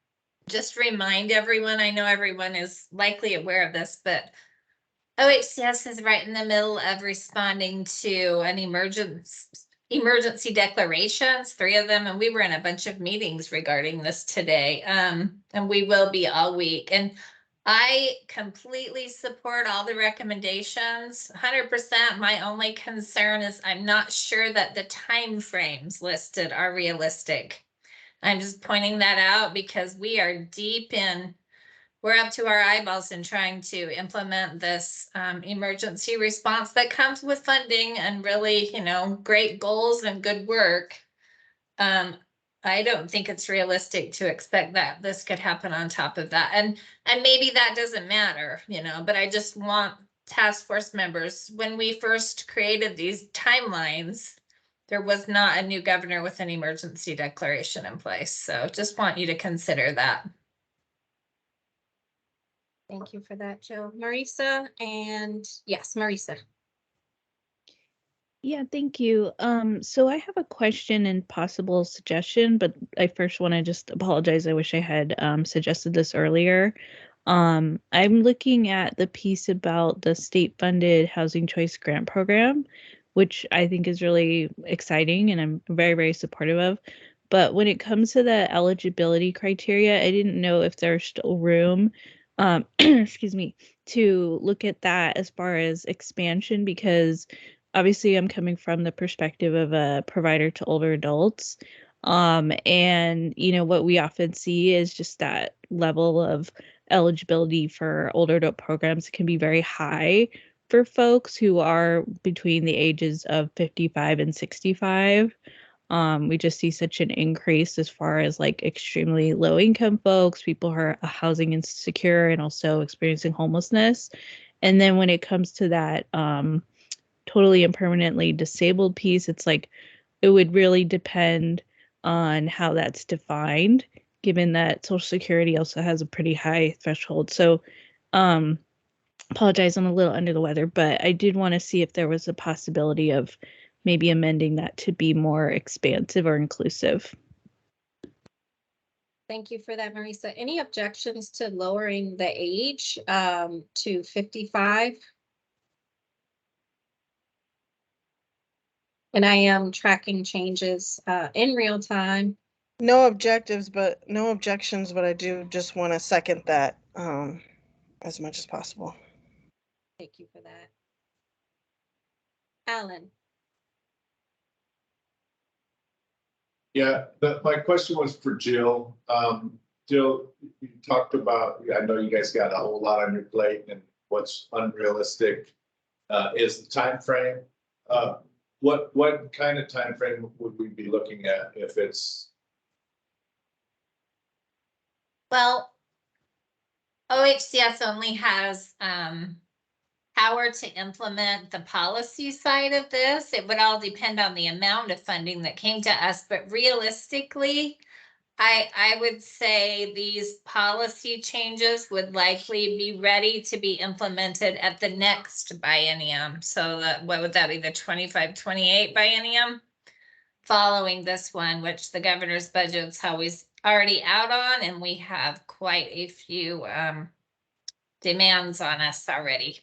just remind everyone, I know everyone is likely aware of this, but OHCS is right in the middle of responding to an emergency declarations, 3 of them, and we were in a bunch of meetings regarding this today, and we will be all week. And I completely support all the recommendations, 100%. My only concern is I'm not sure that the time frames listed are realistic. I'm just pointing that out because we are we're up to our eyeballs in trying to implement this emergency response that comes with funding and really, great goals and good work. I don't think it's realistic to expect that this could happen on top of that. And maybe that doesn't matter, but I just want task force members, when we first created these timelines, there was not a new governor with an emergency declaration in place. So just want you to consider that. Thank you for that, Jill. Marisa, and yes, Marisa. Yeah, thank you. So I have a question and possible suggestion, but I first want to just apologize. I wish I had suggested this earlier. I'm looking at the piece about the state-funded housing choice grant program, which I think is really exciting and I'm very, very supportive of. But when it comes to the eligibility criteria, I didn't know if there's still room, excuse me, to look at that as far as expansion, because obviously I'm coming from the perspective of a provider to older adults. And what we often see is just that level of eligibility for older adult programs can be very high for folks who are between the ages of 55 and 65. We just see such an increase as far as like extremely low income folks, people who are housing insecure and also experiencing homelessness. And then when it comes to that totally and permanently disabled piece, it's like it would really depend on how that's defined, given that Social Security also has a pretty high threshold. So apologize, I'm a little under the weather, but I did want to see if there was a possibility of maybe amending that to be more expansive or inclusive. Thank you for that, Marisa. Any objections to lowering the age to 55? And I am tracking changes in real time. No objectives, but no objections, but I do just want to second that as much as possible. Thank you for that. Alan. Yeah, my question was for Jill. Jill, you talked about, I know you guys got a whole lot on your plate and what's unrealistic is the time frame. What kind of time frame would we be looking at if it's? Well, OHCS only has power to implement the policy side of this. It would all depend on the amount of funding that came to us, but realistically, I would say these policy changes would likely be ready to be implemented at the next biennium. So what would that be, the 25-28 biennium? Following this one, which the governor's budget's always already out on, and we have quite a few demands on us already.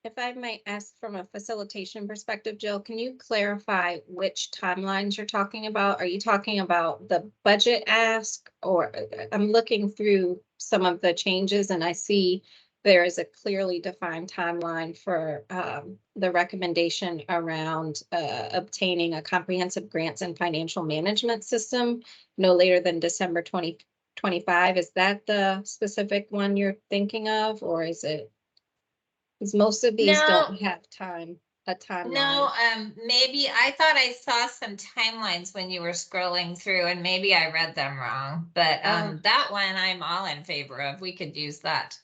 If I might ask from a facilitation perspective, Jill, can you clarify which timelines you're talking about? Are you talking about the budget ask, or I'm looking through some of the changes and I see there is a clearly defined timeline for the recommendation around obtaining a comprehensive grants and financial management system no later than December 2025. Is that the specific one you're thinking of, or is it? Because most of these don't have a timeline. No, maybe I thought I saw some timelines when you were scrolling through, and maybe I read them wrong, but that one I'm all in favor of. We could use that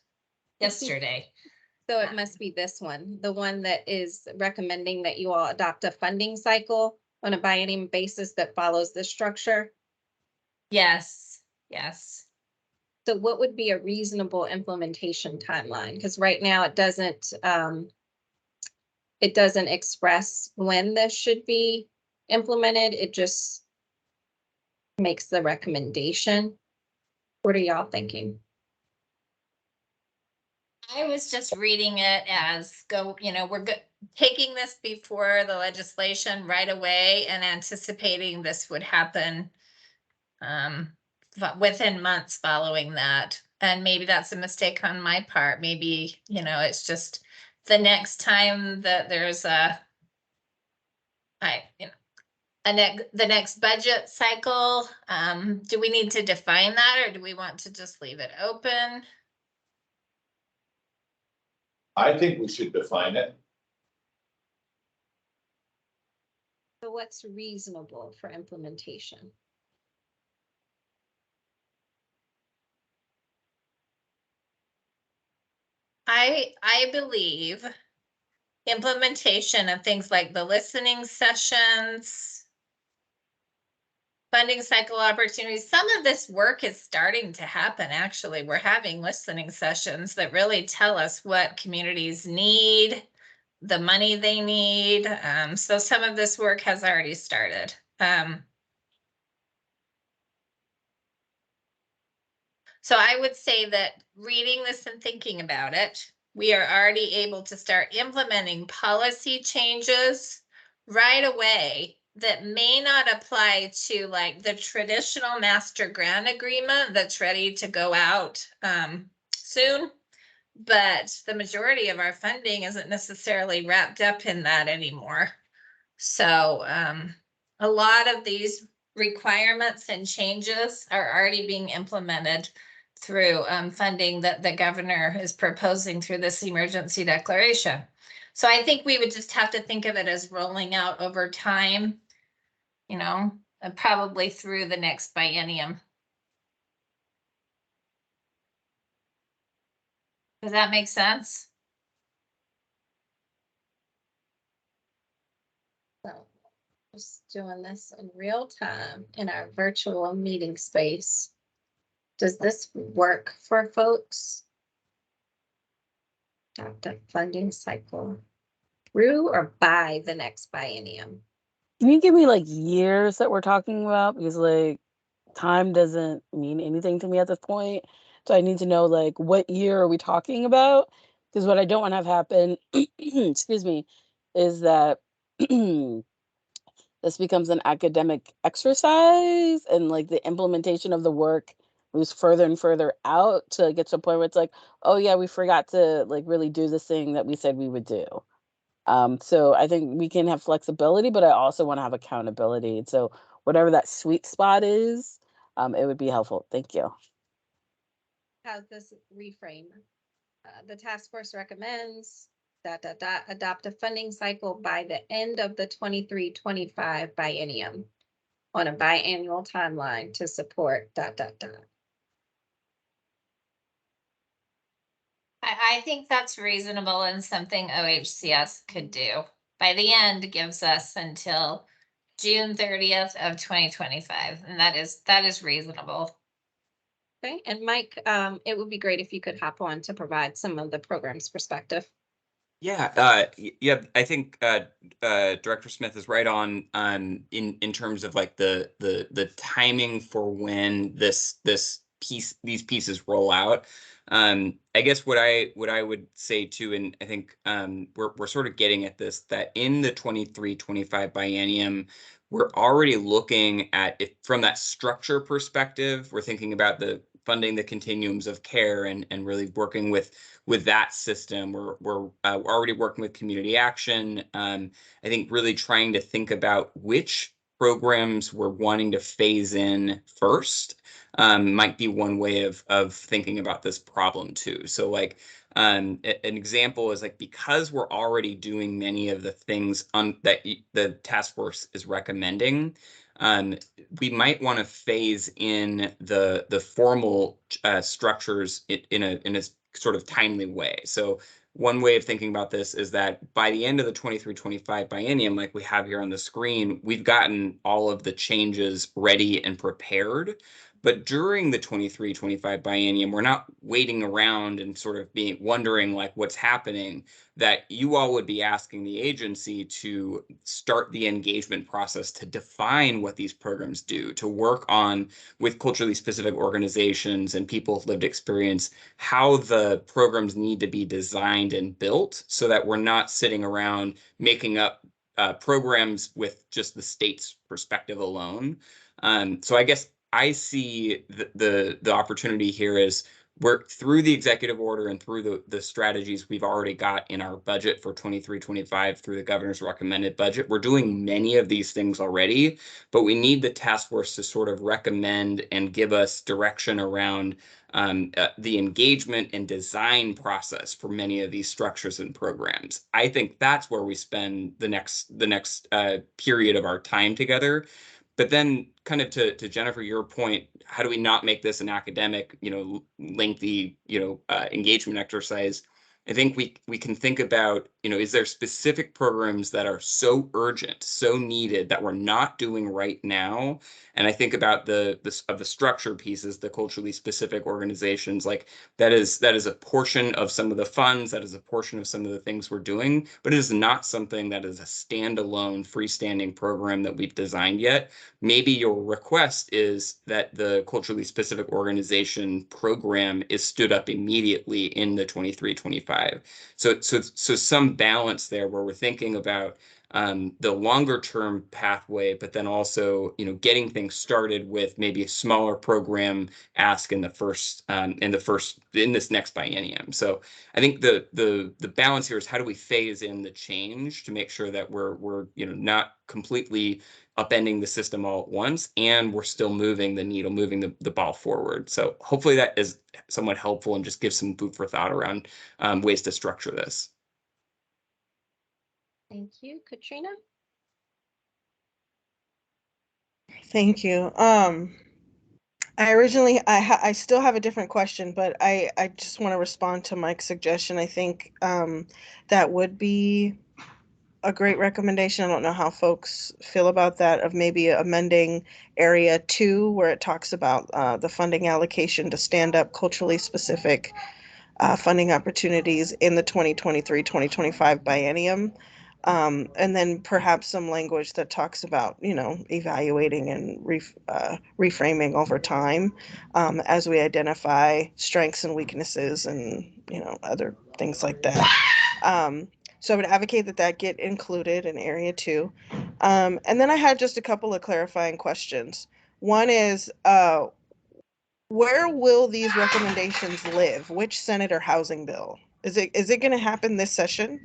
yesterday. So it must be this one, the one that is recommending that you all adopt a funding cycle on a biennium basis that follows this structure. Yes, yes. So what would be a reasonable implementation timeline? Because right now it doesn't express when this should be implemented. It just makes the recommendation. What are y'all thinking? I was just reading it as we're taking this before the legislation right away and anticipating this would happen within months following that. And maybe that's a mistake on my part. Maybe, it's just the next time that there's the next budget cycle. Do we need to define that, or do we want to just leave it open? I think we should define it. So what's reasonable for implementation? I believe implementation of things like the listening sessions, funding cycle opportunities, some of this work is starting to happen. Actually, we're having listening sessions that really tell us what communities need, the money they need. So some of this work has already started. So I would say that reading this and thinking about it, we are already able to start implementing policy changes right away that may not apply to like the traditional master grant agreement that's ready to go out soon. But the majority of our funding isn't necessarily wrapped up in that anymore. So a lot of these requirements and changes are already being implemented through funding that the governor is proposing through this emergency declaration. So I think we would just have to think of it as rolling out over time, probably through the next biennium. Does that make sense? So just doing this in real time in our virtual meeting space. Does this work for folks? The funding cycle through or by the next biennium? Can you give me like years that we're talking about? Because like time doesn't mean anything to me at this point. So I need to know like what year are we talking about? Because what I don't want to have happen, excuse me, is that this becomes an academic exercise and like the implementation of the work moves further and further out to get to a point where it's like, oh yeah, we forgot to like really do this thing that we said we would do. So I think we can have flexibility, but I also want to have accountability. So whatever that sweet spot is, it would be helpful. Thank you. How's this reframe? The task force recommends adopt a funding cycle by the end of the 23-25 biennium on a biannual timeline to support . I think that's reasonable and something OHCS could do. By the end gives us until June 30th of 2025, and that is reasonable. Okay, and Mike, it would be great if you could hop on to provide some of the program's perspective. Yeah, yeah, I think Director Smith is right on in terms of like the timing for when these pieces roll out. I guess what I would say too, and I think we're sort of getting at this, that in the 23-25 biennium, we're already looking at it from that structure perspective. We're thinking about the funding the continuums of care and really working with that system. We're already working with community action. I think really trying to think about which programs we're wanting to phase in first might be one way of thinking about this problem too. So like an example is like, because we're already doing many of the things that the task force is recommending, we might want to phase in the formal structures in a sort of timely way. So one way of thinking about this is that by the end of the 23-25 biennium, like we have here on the screen, we've gotten all of the changes ready and prepared. But during the 23-25 biennium, we're not waiting around and sort of wondering like what's happening, that you all would be asking the agency to start the engagement process to define what these programs do, to work on with culturally specific organizations and people with lived experience, how the programs need to be designed and built so that we're not sitting around making up programs with just the state's perspective alone. So I guess I see the opportunity here is we're through the executive order and through the strategies we've already got in our budget for 23-25 through the governor's recommended budget. We're doing many of these things already, but we need the task force to sort of recommend and give us direction around the engagement and design process for many of these structures and programs. I think that's where we spend the next period of our time together. But then kind of to Jennifer, your point, how do we not make this an academic, lengthy, engagement exercise? I think we can think about, is there specific programs that are so urgent, so needed that we're not doing right now? And I think about the structure pieces, the culturally specific organizations, like that is a portion of some of the funds, that is a portion of some of the things we're doing, but it is not something that is a standalone freestanding program that we've designed yet. Maybe your request is that the culturally specific organization program is stood up immediately in the 23-25. So some balance there where we're thinking about the longer term pathway, but then also, getting things started with maybe a smaller program ask in this next biennium. So I think the balance here is how do we phase in the change to make sure that we're not completely upending the system all at once, and we're still moving the needle, moving the ball forward. So hopefully that is somewhat helpful and just gives some food for thought around ways to structure this. Thank you, Katrina. Thank you. I still have a different question, but I just want to respond to Mike's suggestion. I think that would be a great recommendation. I don't know how folks feel about that, of maybe amending area 2 where it talks about the funding allocation to stand up culturally specific funding opportunities in the 2023-2025 biennium. And then perhaps some language that talks about, evaluating and reframing over time, as we identify strengths and weaknesses and, other things like that. So I would advocate that get included in area 2. And then I had just a couple of clarifying questions. One is, where will these recommendations live? Which Senate or Housing bill? Is it going to happen this session?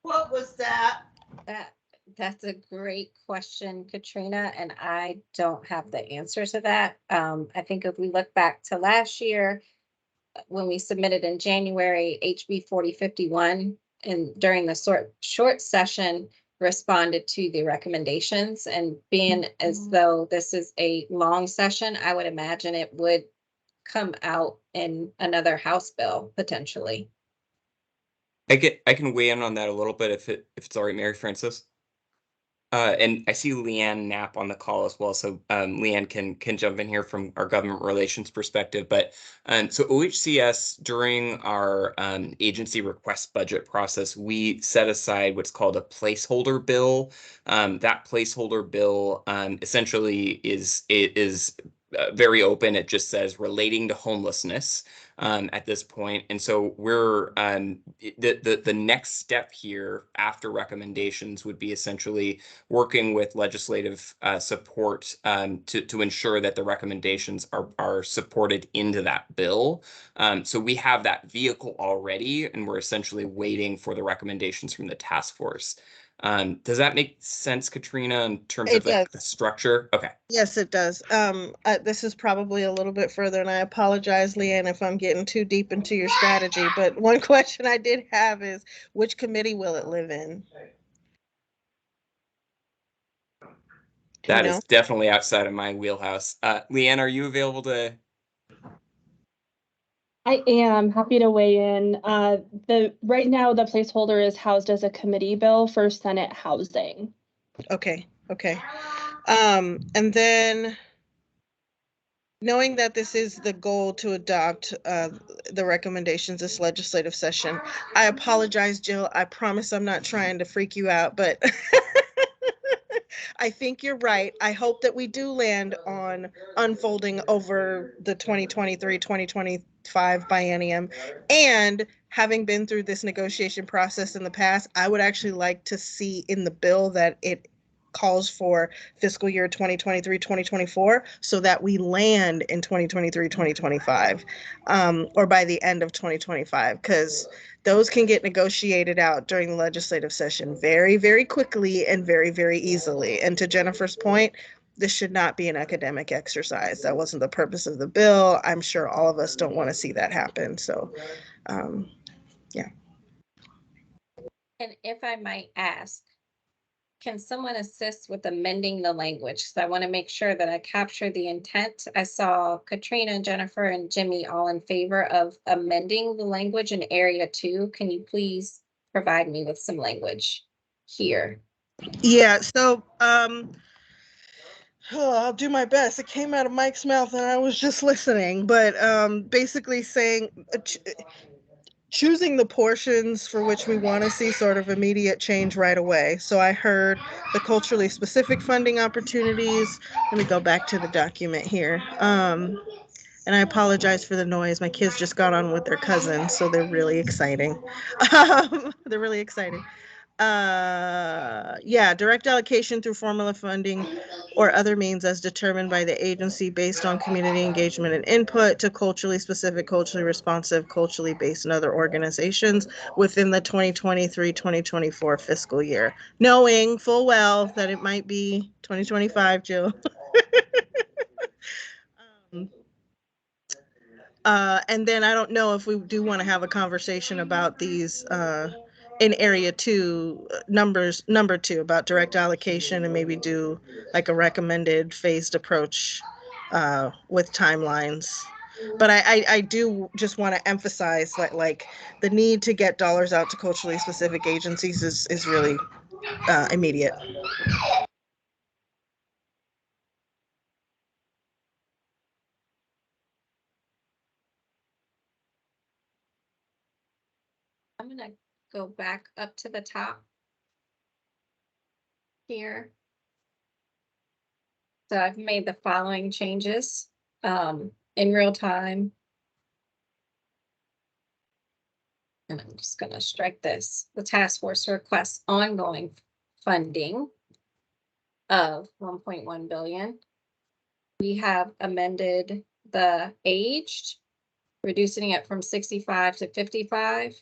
What was that? That's a great question, Katrina, and I don't have the answer to that. I think if we look back to last year, when we submitted in January, HB 4051, and during the short session, responded to the recommendations, and being as though this is a long session, I would imagine it would come out in another House bill potentially. I can weigh in on that a little bit if it's all right, Mary Frances. And I see Leanne Knapp on the call as well, so Leanne can jump in here from our government relations perspective. But so OHCS, during our agency request budget process, we set aside what's called a placeholder bill. That placeholder bill essentially is very open. It just says relating to homelessness at this point. And so we're the next step here after recommendations would be essentially working with legislative support to ensure that the recommendations are supported into that bill. So we have that vehicle already, and we're essentially waiting for the recommendations from the task force. Does that make sense, Katrina, in terms of the structure? Okay. Yes, it does. This is probably a little bit further, and I apologize, Leanne, if I'm getting too deep into your strategy. But one question I did have is, which committee will it live in? That is definitely outside of my wheelhouse. Leanne, are you available to? I am happy to weigh in. Right now the placeholder is housed as a committee bill for Senate Housing. Okay. And then, knowing that this is the goal to adopt the recommendations this legislative session, I apologize, Jill. I promise I'm not trying to freak you out, but I think you're right. I hope that we do land on unfolding over the 2023-2025 biennium. And having been through this negotiation process in the past, I would actually like to see in the bill that it calls for fiscal year 2023-2024 so that we land in 2023-2025 or by the end of 2025, because those can get negotiated out during the legislative session very, very quickly and very, very easily. And to Jennifer's point, this should not be an academic exercise. That wasn't the purpose of the bill. I'm sure all of us don't want to see that happen. So, yeah. And if I might ask, can someone assist with amending the language? So I want to make sure that I capture the intent. I saw Katrina, Jennifer, and Jimmy all in favor of amending the language in area 2. Can you please provide me with some language here? Yeah, so I'll do my best. It came out of Mike's mouth and I was just listening, but basically saying choosing the portions for which we want to see sort of immediate change right away. So I heard the culturally specific funding opportunities. Let me go back to the document here. And I apologize for the noise. My kids just got on with their cousins, so they're really exciting. They're really exciting. Direct allocation through formula funding or other means as determined by the agency based on community engagement and input to culturally specific, culturally responsive, culturally based and other organizations within the 2023-2024 fiscal year, knowing full well that it might be 2025, Jill. And then I don't know if we do want to have a conversation about these in area 2, number 2, about direct allocation, and maybe do like a recommended phased approach with timelines. But I do just want to emphasize that like the need to get dollars out to culturally specific agencies is really immediate. I'm gonna go back up to the top here. So I've made the following changes in real time. And I'm just going to strike this. The task force requests ongoing funding of 1.1 billion. We have amended the aged, reducing it from 65 to 55.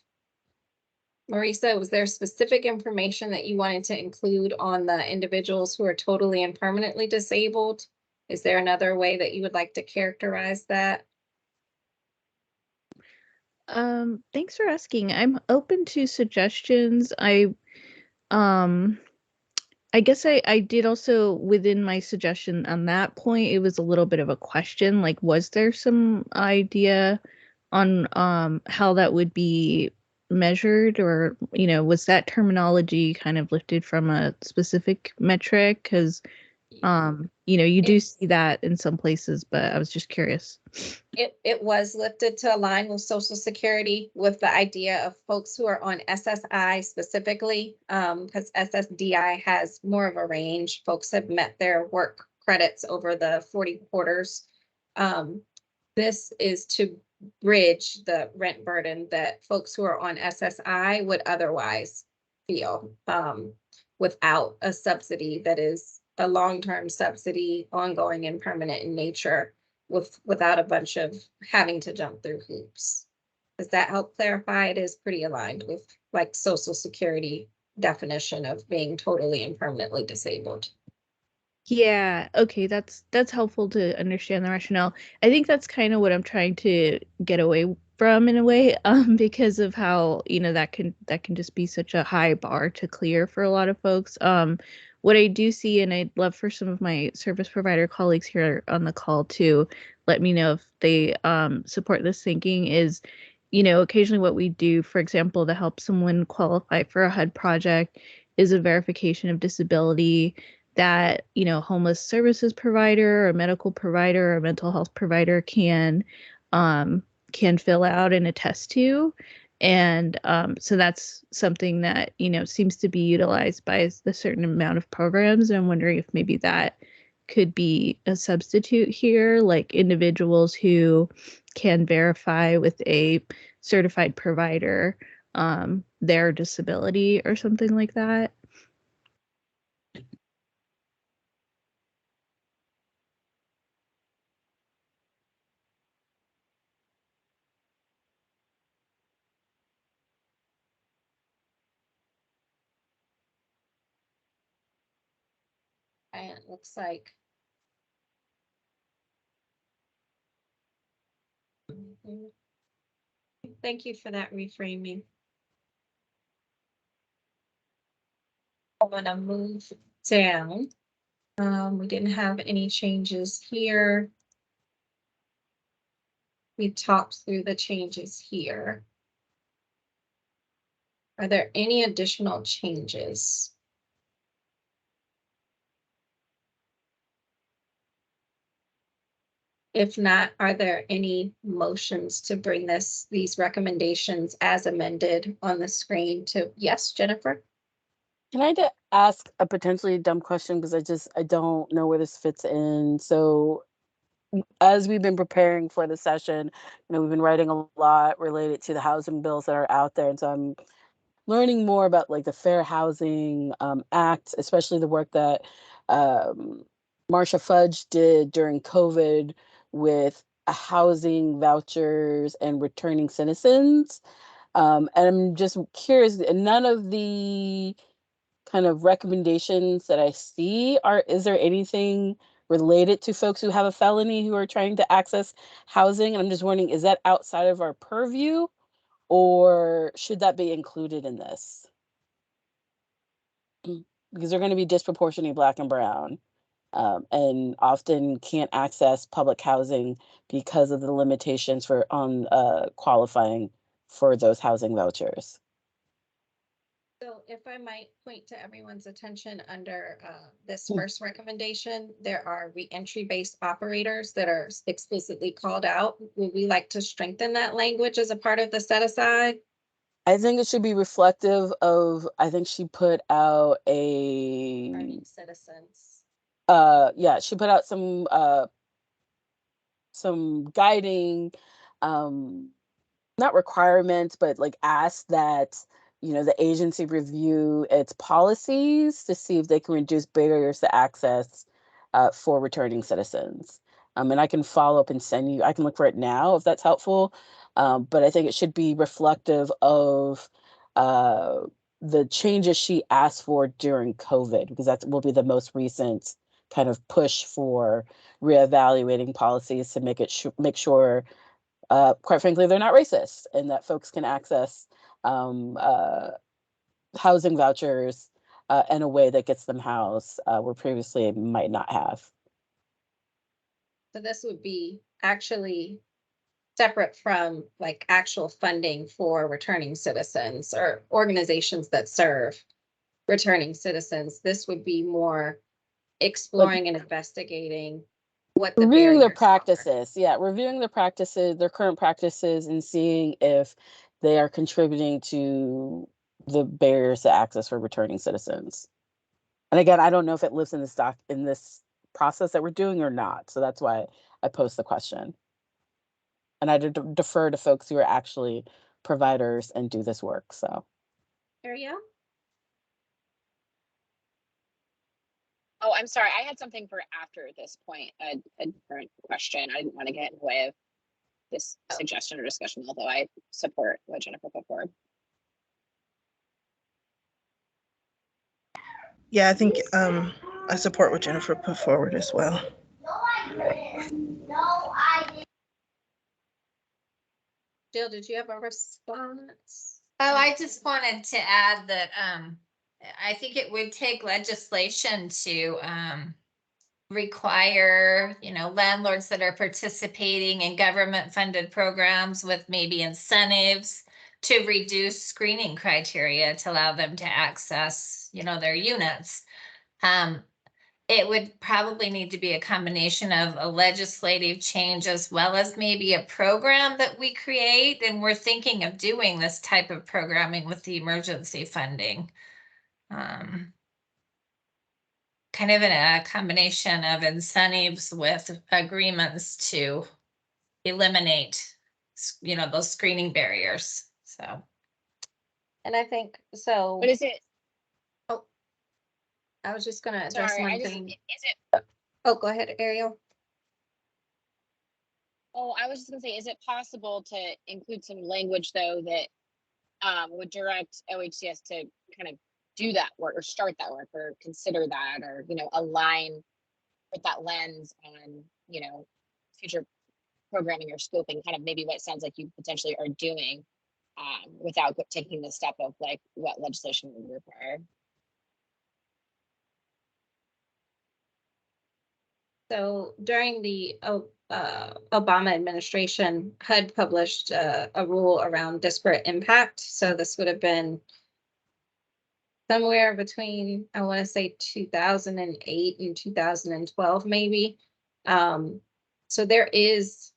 Marisa, was there specific information that you wanted to include on the individuals who are totally and permanently disabled? Is there another way that you would like to characterize that? Thanks for asking. I'm open to suggestions. I guess I did also, within my suggestion on that point, it was a little bit of a question, like, was there some idea on how that would be measured, or, was that terminology kind of lifted from a specific metric? Because you do see that in some places, but I was just curious. It was lifted to align with Social Security, with the idea of folks who are on SSI specifically, because SSDI has more of a range. Folks have met their work credits over the 40 quarters. This is to bridge the rent burden that folks who are on SSI would otherwise feel without a subsidy that is a long-term subsidy, ongoing and permanent in nature, without a bunch of having to jump through hoops. Does that help clarify? It is pretty aligned with like Social Security definition of being totally and permanently disabled. Yeah, okay, that's helpful to understand the rationale. I think that's kind of what I'm trying to get away from in a way, because of how, that can just be such a high bar to clear for a lot of folks. What I do see, and I'd love for some of my service provider colleagues here on the call to let me know if they support this thinking, is, occasionally what we do, for example, to help someone qualify for a HUD project is a verification of disability that, homeless services provider or medical provider or mental health provider can fill out and attest to. And so that's something that, seems to be utilized by a certain amount of programs. And I'm wondering if maybe that could be a substitute here, like individuals who can verify with a certified provider their disability or something like that. And it looks like thank you for that reframing. I'm gonna move down. We didn't have any changes here. We talked through the changes here. Are there any additional changes? If not, are there any motions to bring these recommendations as amended on the screen to, yes, Jennifer? Can I ask a potentially dumb question, because I don't know where this fits in. So as we've been preparing for the session, we've been writing a lot related to the housing bills that are out there. And so I'm learning more about like the Fair Housing Act, especially the work that Marsha Fudge did during COVID with housing vouchers and returning citizens. And I'm just curious, none of the kind of recommendations that I see is there anything related to folks who have a felony who are trying to access housing? And I'm just wondering, is that outside of our purview, or should that be included in this? Because they're going to be disproportionately Black and brown, and often can't access public housing because of the limitations on qualifying for those housing vouchers. So if I might point to everyone's attention under this first recommendation, there are reentry-based operators that are explicitly called out. Would we like to strengthen that language as a part of the set aside? I think it should be reflective of, I think she put out a, Returning citizens. yeah, she put out some guiding, not requirements, but like ask that, the agency review its policies to see if they can reduce barriers to access for returning citizens. And I can follow up and send you, I can look for it now if that's helpful. But I think it should be reflective of the changes she asked for during COVID, because that will be the most recent kind of push for reevaluating policies to make sure, quite frankly, they're not racist and that folks can access housing vouchers in a way that gets them housed where previously might not have. So this would be actually separate from like actual funding for returning citizens or organizations that serve returning citizens. This would be more exploring and investigating what the Reviewing their barriers are. practices, reviewing their practices, their current practices, and seeing if they are contributing to the barriers to access for returning citizens. And again, I don't know if it lives in this process that we're doing or not. So that's why I posed the question. And I defer to folks who are actually providers and do this work. So. Ariel? Oh, I'm sorry. I had something for after this point, a different question. I didn't want to get in the way of this suggestion or discussion, although I support what Jennifer put forward. Yeah, I think I support what Jennifer put forward as well. Jill, did you have a response? Oh, I just wanted to add that I think it would take legislation to require, landlords that are participating in government funded programs with maybe incentives to reduce screening criteria to allow them to access, their units. It would probably need to be a combination of a legislative change as well as maybe a program that we create. And we're thinking of doing this type of programming with the emergency funding. Kind of in a combination of incentives with agreements to eliminate, those screening barriers. So. And I think so. But is it? Oh, I was just going to address Sorry, one thing. Oh, go ahead, Ariel. Oh, I was just gonna say, is it possible to include some language though that would direct OHCS to kind of do that work or start that work or consider that or, align with that lens on, future programming or scoping, kind of maybe what it sounds like you potentially are doing without taking the step of like what legislation would require? So during the Obama administration, HUD published a rule around disparate impact. So this would have been somewhere between, I want to say 2008 and 2012, maybe. So there is,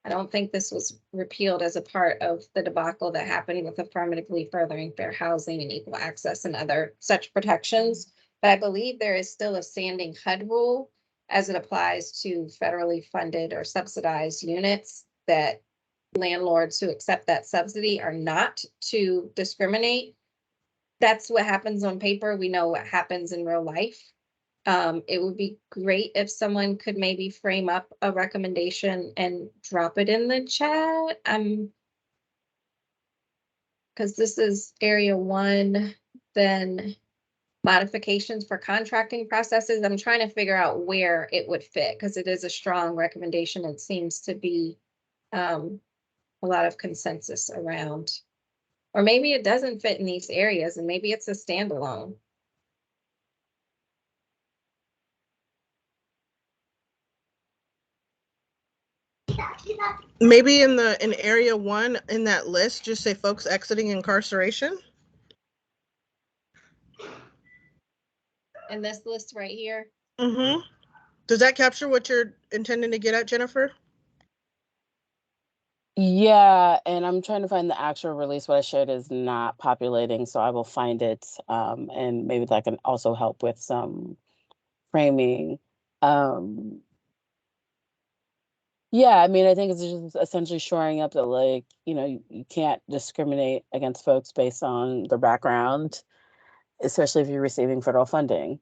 I don't think this was repealed as a part of the debacle that happened with affirmatively furthering fair housing and equal access and other such protections. But I believe there is still a standing HUD rule as it applies to federally funded or subsidized units that landlords who accept that subsidy are not to discriminate. That's what happens on paper. We know what happens in real life. It would be great if someone could maybe frame up a recommendation and drop it in the chat. Because this is area 1, then modifications for contracting processes. I'm trying to figure out where it would fit because it is a strong recommendation. It seems to be a lot of consensus around, or maybe it doesn't fit in these areas and maybe it's a standalone. Maybe in area 1 in that list, just say folks exiting incarceration. In this list right here. Mm-hmm. Does that capture what you're intending to get at, Jennifer? Yeah, and I'm trying to find the actual release. What I shared is not populating, so I will find it, and maybe that can also help with some framing. Um, yeah, I mean, I think it's just essentially shoring up that, like, you can't discriminate against folks based on their background, especially if you're receiving federal funding.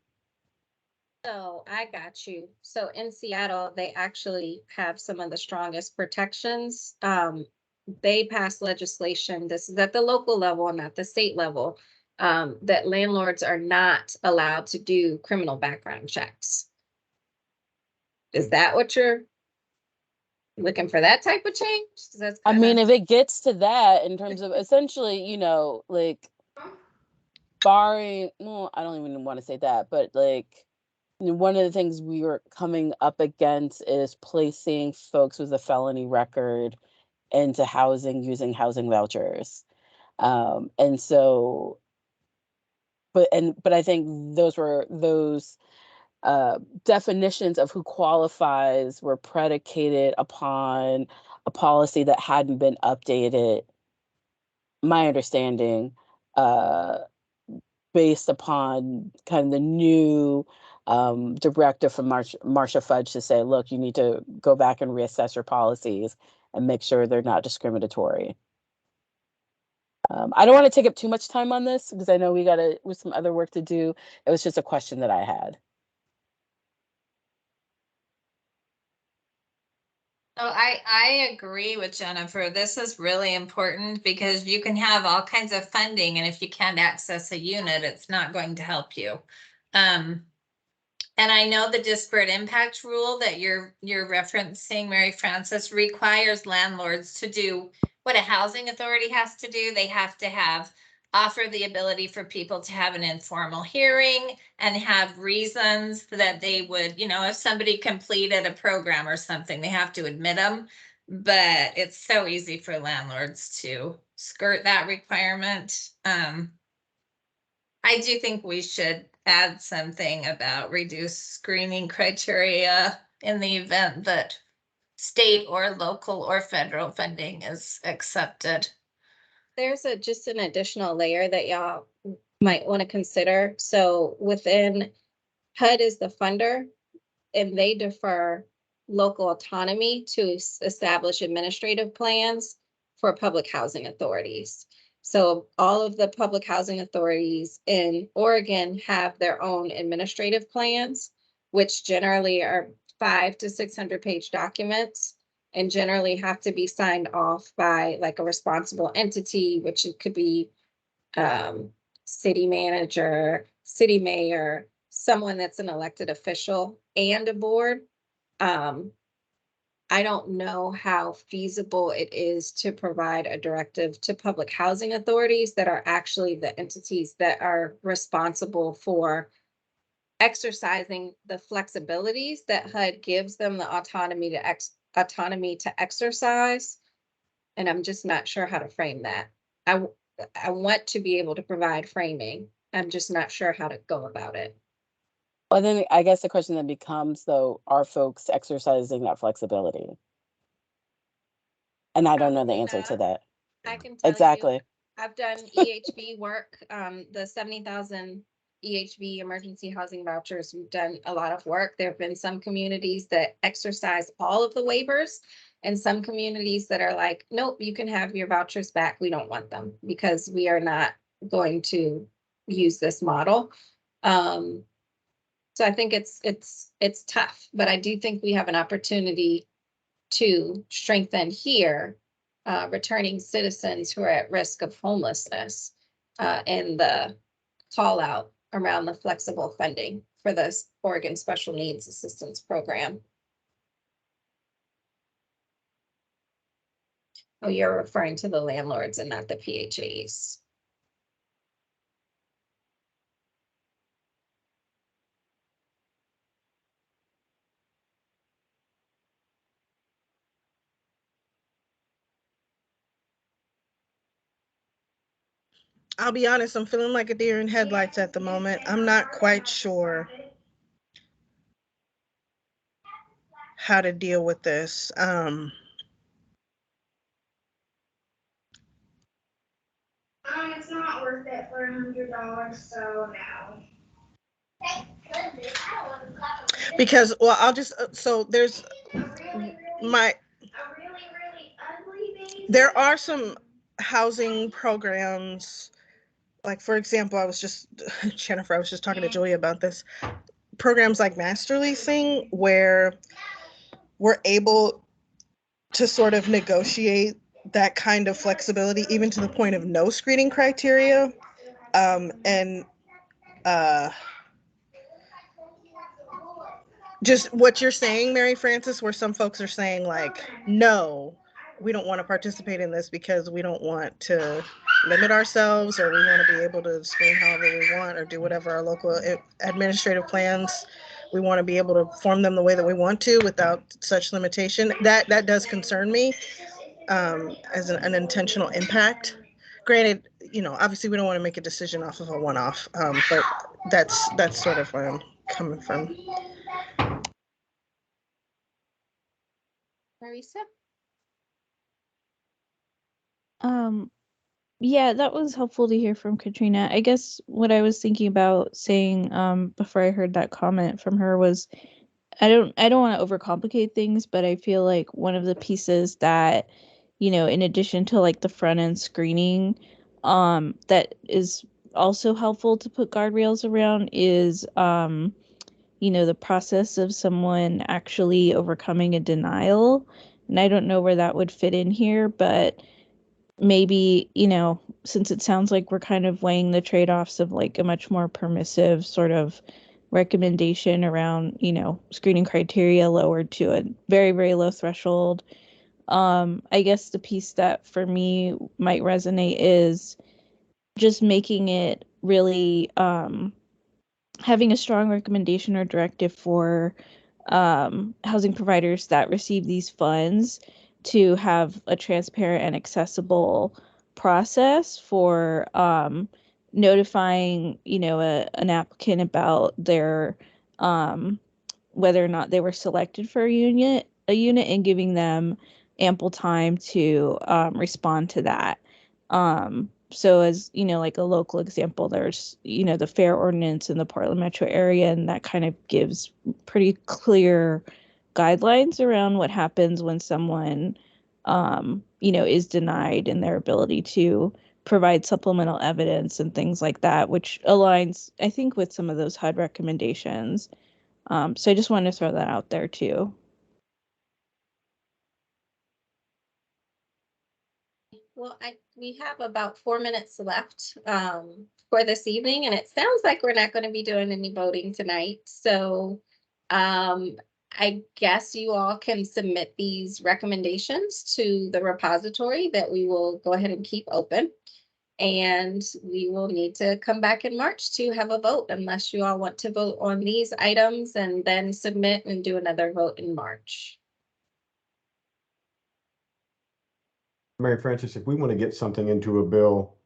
So I got you. So in Seattle, they actually have some of the strongest protections. They passed legislation, this is at the local level and at the state level, that landlords are not allowed to do criminal background checks. Is that what you're looking for, that type of change? 'Cause that's I mean, kinda- if it gets to that in terms of essentially, like barring, well, I don't even want to say that, but like one of the things we were coming up against is placing folks with a felony record into housing using housing vouchers. And so, but I think those definitions of who qualifies were predicated upon a policy that hadn't been updated, my understanding, uh, based upon kind of the new directive from Marcia Fudge to say, look, you need to go back and reassess your policies and make sure they're not discriminatory. I don't want to take up too much time on this because I know with some other work to do. It was just a question that I had. So I agree with Jennifer. This is really important because you can have all kinds of funding, and if you can't access a unit, it's not going to help you. And I know the disparate impact rule that you're referencing, Mary Frances, requires landlords to do what a housing authority has to do. They have to offer the ability for people to have an informal hearing and have reasons that they would, if somebody completed a program or something, they have to admit them. But it's so easy for landlords to skirt that requirement. I do think we should add something about reduced screening criteria in the event that state or local or federal funding is accepted. There's just an additional layer that y'all might want to consider. So within HUD is the funder, and they defer local autonomy to establish administrative plans for public housing authorities. So all of the public housing authorities in Oregon have their own administrative plans, which generally are 500 to 600-page documents and generally have to be signed off by like a responsible entity, which it could be city manager, city mayor, someone that's an elected official and a board. I don't know how feasible it is to provide a directive to public housing authorities that are actually the entities that are responsible for exercising the flexibilities that HUD gives them the autonomy to exercise. And I'm just not sure how to frame that. I want to be able to provide framing. I'm just not sure how to go about it. Well, then I guess the question then becomes, though, are folks exercising that flexibility? And I don't know the answer to that. I can tell you, Exactly. I've done EHV work, the 70,000 EHV emergency housing vouchers. We've done a lot of work. There have been some communities that exercise all of the waivers and some communities that are like, nope, you can have your vouchers back. We don't want them because we are not going to use this model. So I think it's tough, but I do think we have an opportunity to strengthen here returning citizens who are at risk of homelessness and the call out around the flexible funding for the Oregon Special Needs Assistance Program. Oh, you're referring to the landlords and not the PHAs. I'll be honest, I'm feeling like a deer in headlights at the moment. I'm not quite sure how to deal with this. it's not worth it for $100, so no. Because, well, I'll just, so there's there are some housing programs, like, for example, Jennifer, I was just talking to Julia about this, programs like master leasing, where we're able to sort of negotiate that kind of flexibility, even to the point of no screening criteria. And just what you're saying, Mary Frances, where some folks are saying like, no, we don't want to participate in this because we don't want to limit ourselves, or we want to be able to screen however we want, or do whatever our local administrative plans. We want to be able to form them the way that we want to without such limitation. That does concern me, as an unintentional impact. Granted, obviously we don't want to make a decision off of a one-off, but that's sort of where I'm coming from. Marisa? Yeah, that was helpful to hear from Katrina. I guess what I was thinking about saying before I heard that comment from her was I don't want to overcomplicate things, but I feel like one of the pieces that, in addition to like the front end screening, that is also helpful to put guardrails around is the process of someone actually overcoming a denial. And I don't know where that would fit in here, but maybe, since it sounds like we're kind of weighing the trade-offs of like a much more permissive sort of recommendation around, screening criteria lowered to a very, very low threshold. I guess the piece that for me might resonate is just making it really having a strong recommendation or directive for housing providers that receive these funds to have a transparent and accessible process for notifying, an applicant about their whether or not they were selected for a unit, and giving them ample time to respond to that. So as, like a local example, there's, the fair ordinance in the Portland metro area, and that kind of gives pretty clear guidelines around what happens when someone, is denied in their ability to provide supplemental evidence and things like that, which aligns, I think, with some of those HUD recommendations. So I just wanted to throw that out there too. Well, we have about 4 minutes left for this evening, and it sounds like we're not going to be doing any voting tonight. So I guess you all can submit these recommendations to the repository that we will go ahead and keep open. And we will need to come back in March to have a vote, unless you all want to vote on these items and then submit and do another vote in March. Mary Frances, if we want to get something into a bill,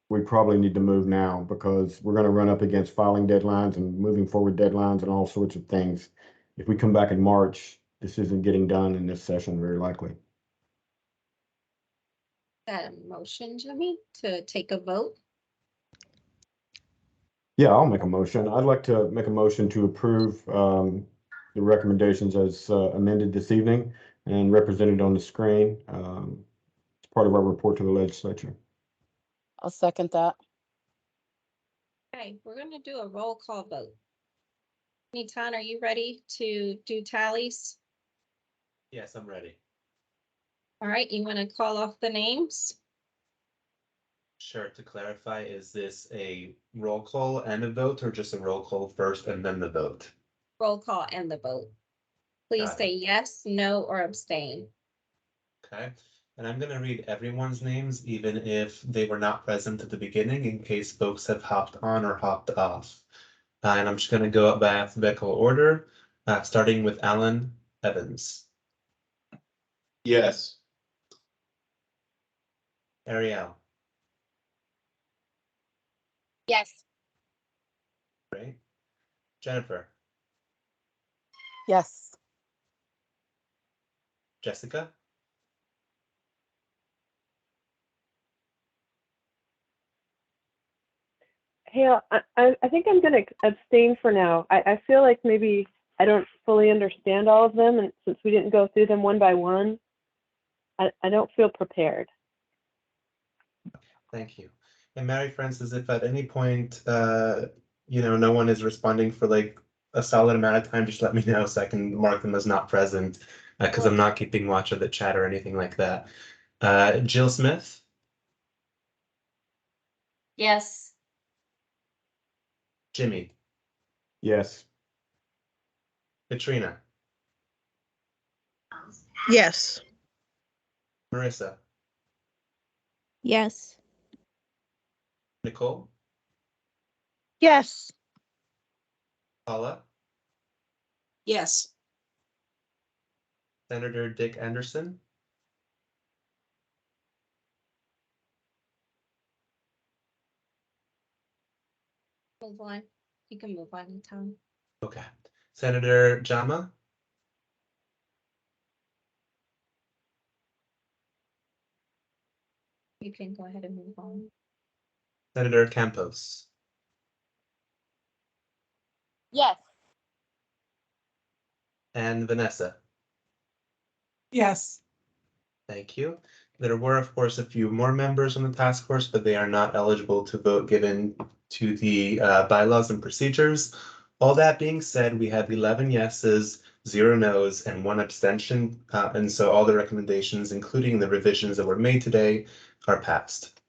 we probably need to move now, because we're going to run up against filing deadlines and moving forward deadlines and all sorts of things. If we come back in March, this isn't getting done in this session, very likely. That motion, Jimmy, to take a vote. Yeah, I'll make a motion. I'd like to make a motion to approve the recommendations as amended this evening and represented on the screen. It's part of our report to the legislature. I'll second that. Okay, we're going to do a roll call vote. Nitan, are you ready to do tallies? Yes, I'm ready. All right, you want to call off the names? Sure. To clarify, is this a roll call and a vote, or just a roll call first and then the vote? Roll call and the vote. Please Got say it. yes, no, or abstain. Okay. And I'm going to read everyone's names, even if they were not present at the beginning, in case folks have hopped on or hopped off. And I'm just going to go up by alphabetical order, starting with Alan Evans. Yes. Ariel. Yes. Great. Jennifer. Yes. Jessica. Hey, I think I'm going to abstain for now. I feel like maybe I don't fully understand all of them, and since we didn't go through them one by one, I don't feel prepared. Thank you. And Mary Frances, if at any point, no one is responding for like a solid amount of time, just let me know so I can mark them as not present, because I'm not keeping watch of the chat or anything like that. Jill Smith, Yes. Jimmy, Yes. Katrina, Yes. Marissa, Yes. Nicole, Yes. Paula, Yes. Senator Dick Anderson, Move on. You can move on, Tom. okay, Senator Jama, You can go ahead and move on. Senator Campos, Yes. and Vanessa. Yes. Thank you. There were, of course, a few more members on the task force, but they are not eligible to vote given to the bylaws and procedures. All that being said, we have 11 yeses, 0 nos, and 1 abstention. And so all the recommendations, including the revisions that were made today, are passed.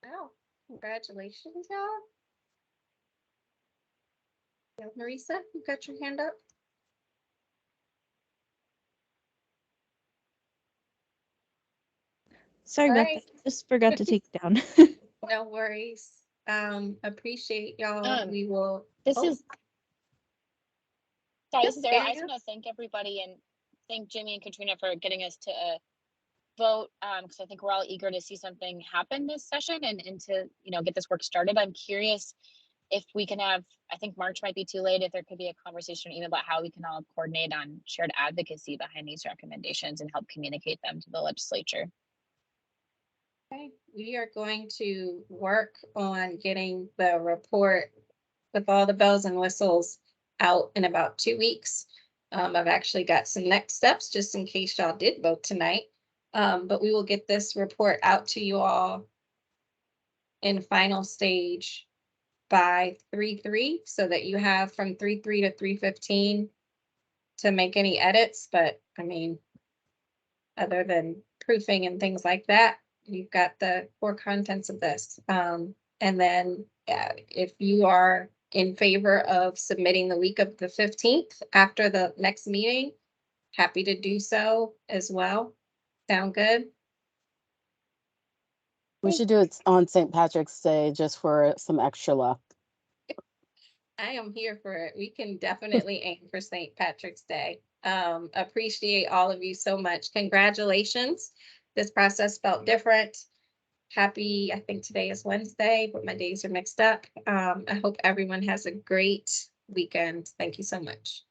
Wow, congratulations, y'all. Yeah, Marisa, you got your hand up? Sorry All about right. that. Just forgot to take it down. No worries. Appreciate y'all. Um, We will. This Oh, is, sorry, yep, this is Sarah. there I you just go. want to thank everybody and thank Jimmy and Katrina for getting us to vote. Because I think we're all eager to see something happen this session and to, get this work started. I'm curious if we can have, I think March might be too late, if there could be a conversation even about how we can all coordinate on shared advocacy behind these recommendations and help communicate them to the legislature. Okay, we are going to work on getting the report with all the bells and whistles out in about 2 weeks. I've actually got some next steps just in case y'all did vote tonight. But we will get this report out to you all in final stage by 3/3 so that you have from 3/3 to 3/15 to make any edits. But I mean, other than proofing and things like that, you've got the core contents of this. And then if you are in favor of submitting the week of the 15th after the next meeting, happy to do so as well. Sound good? We should do it on St. Patrick's Day just for some extra luck. I am here for it. We can definitely aim for St. Patrick's Day. Appreciate all of you so much. Congratulations. This process felt different. Happy, I think today is Wednesday, but my days are mixed up. I hope everyone has a great weekend. Thank you so much.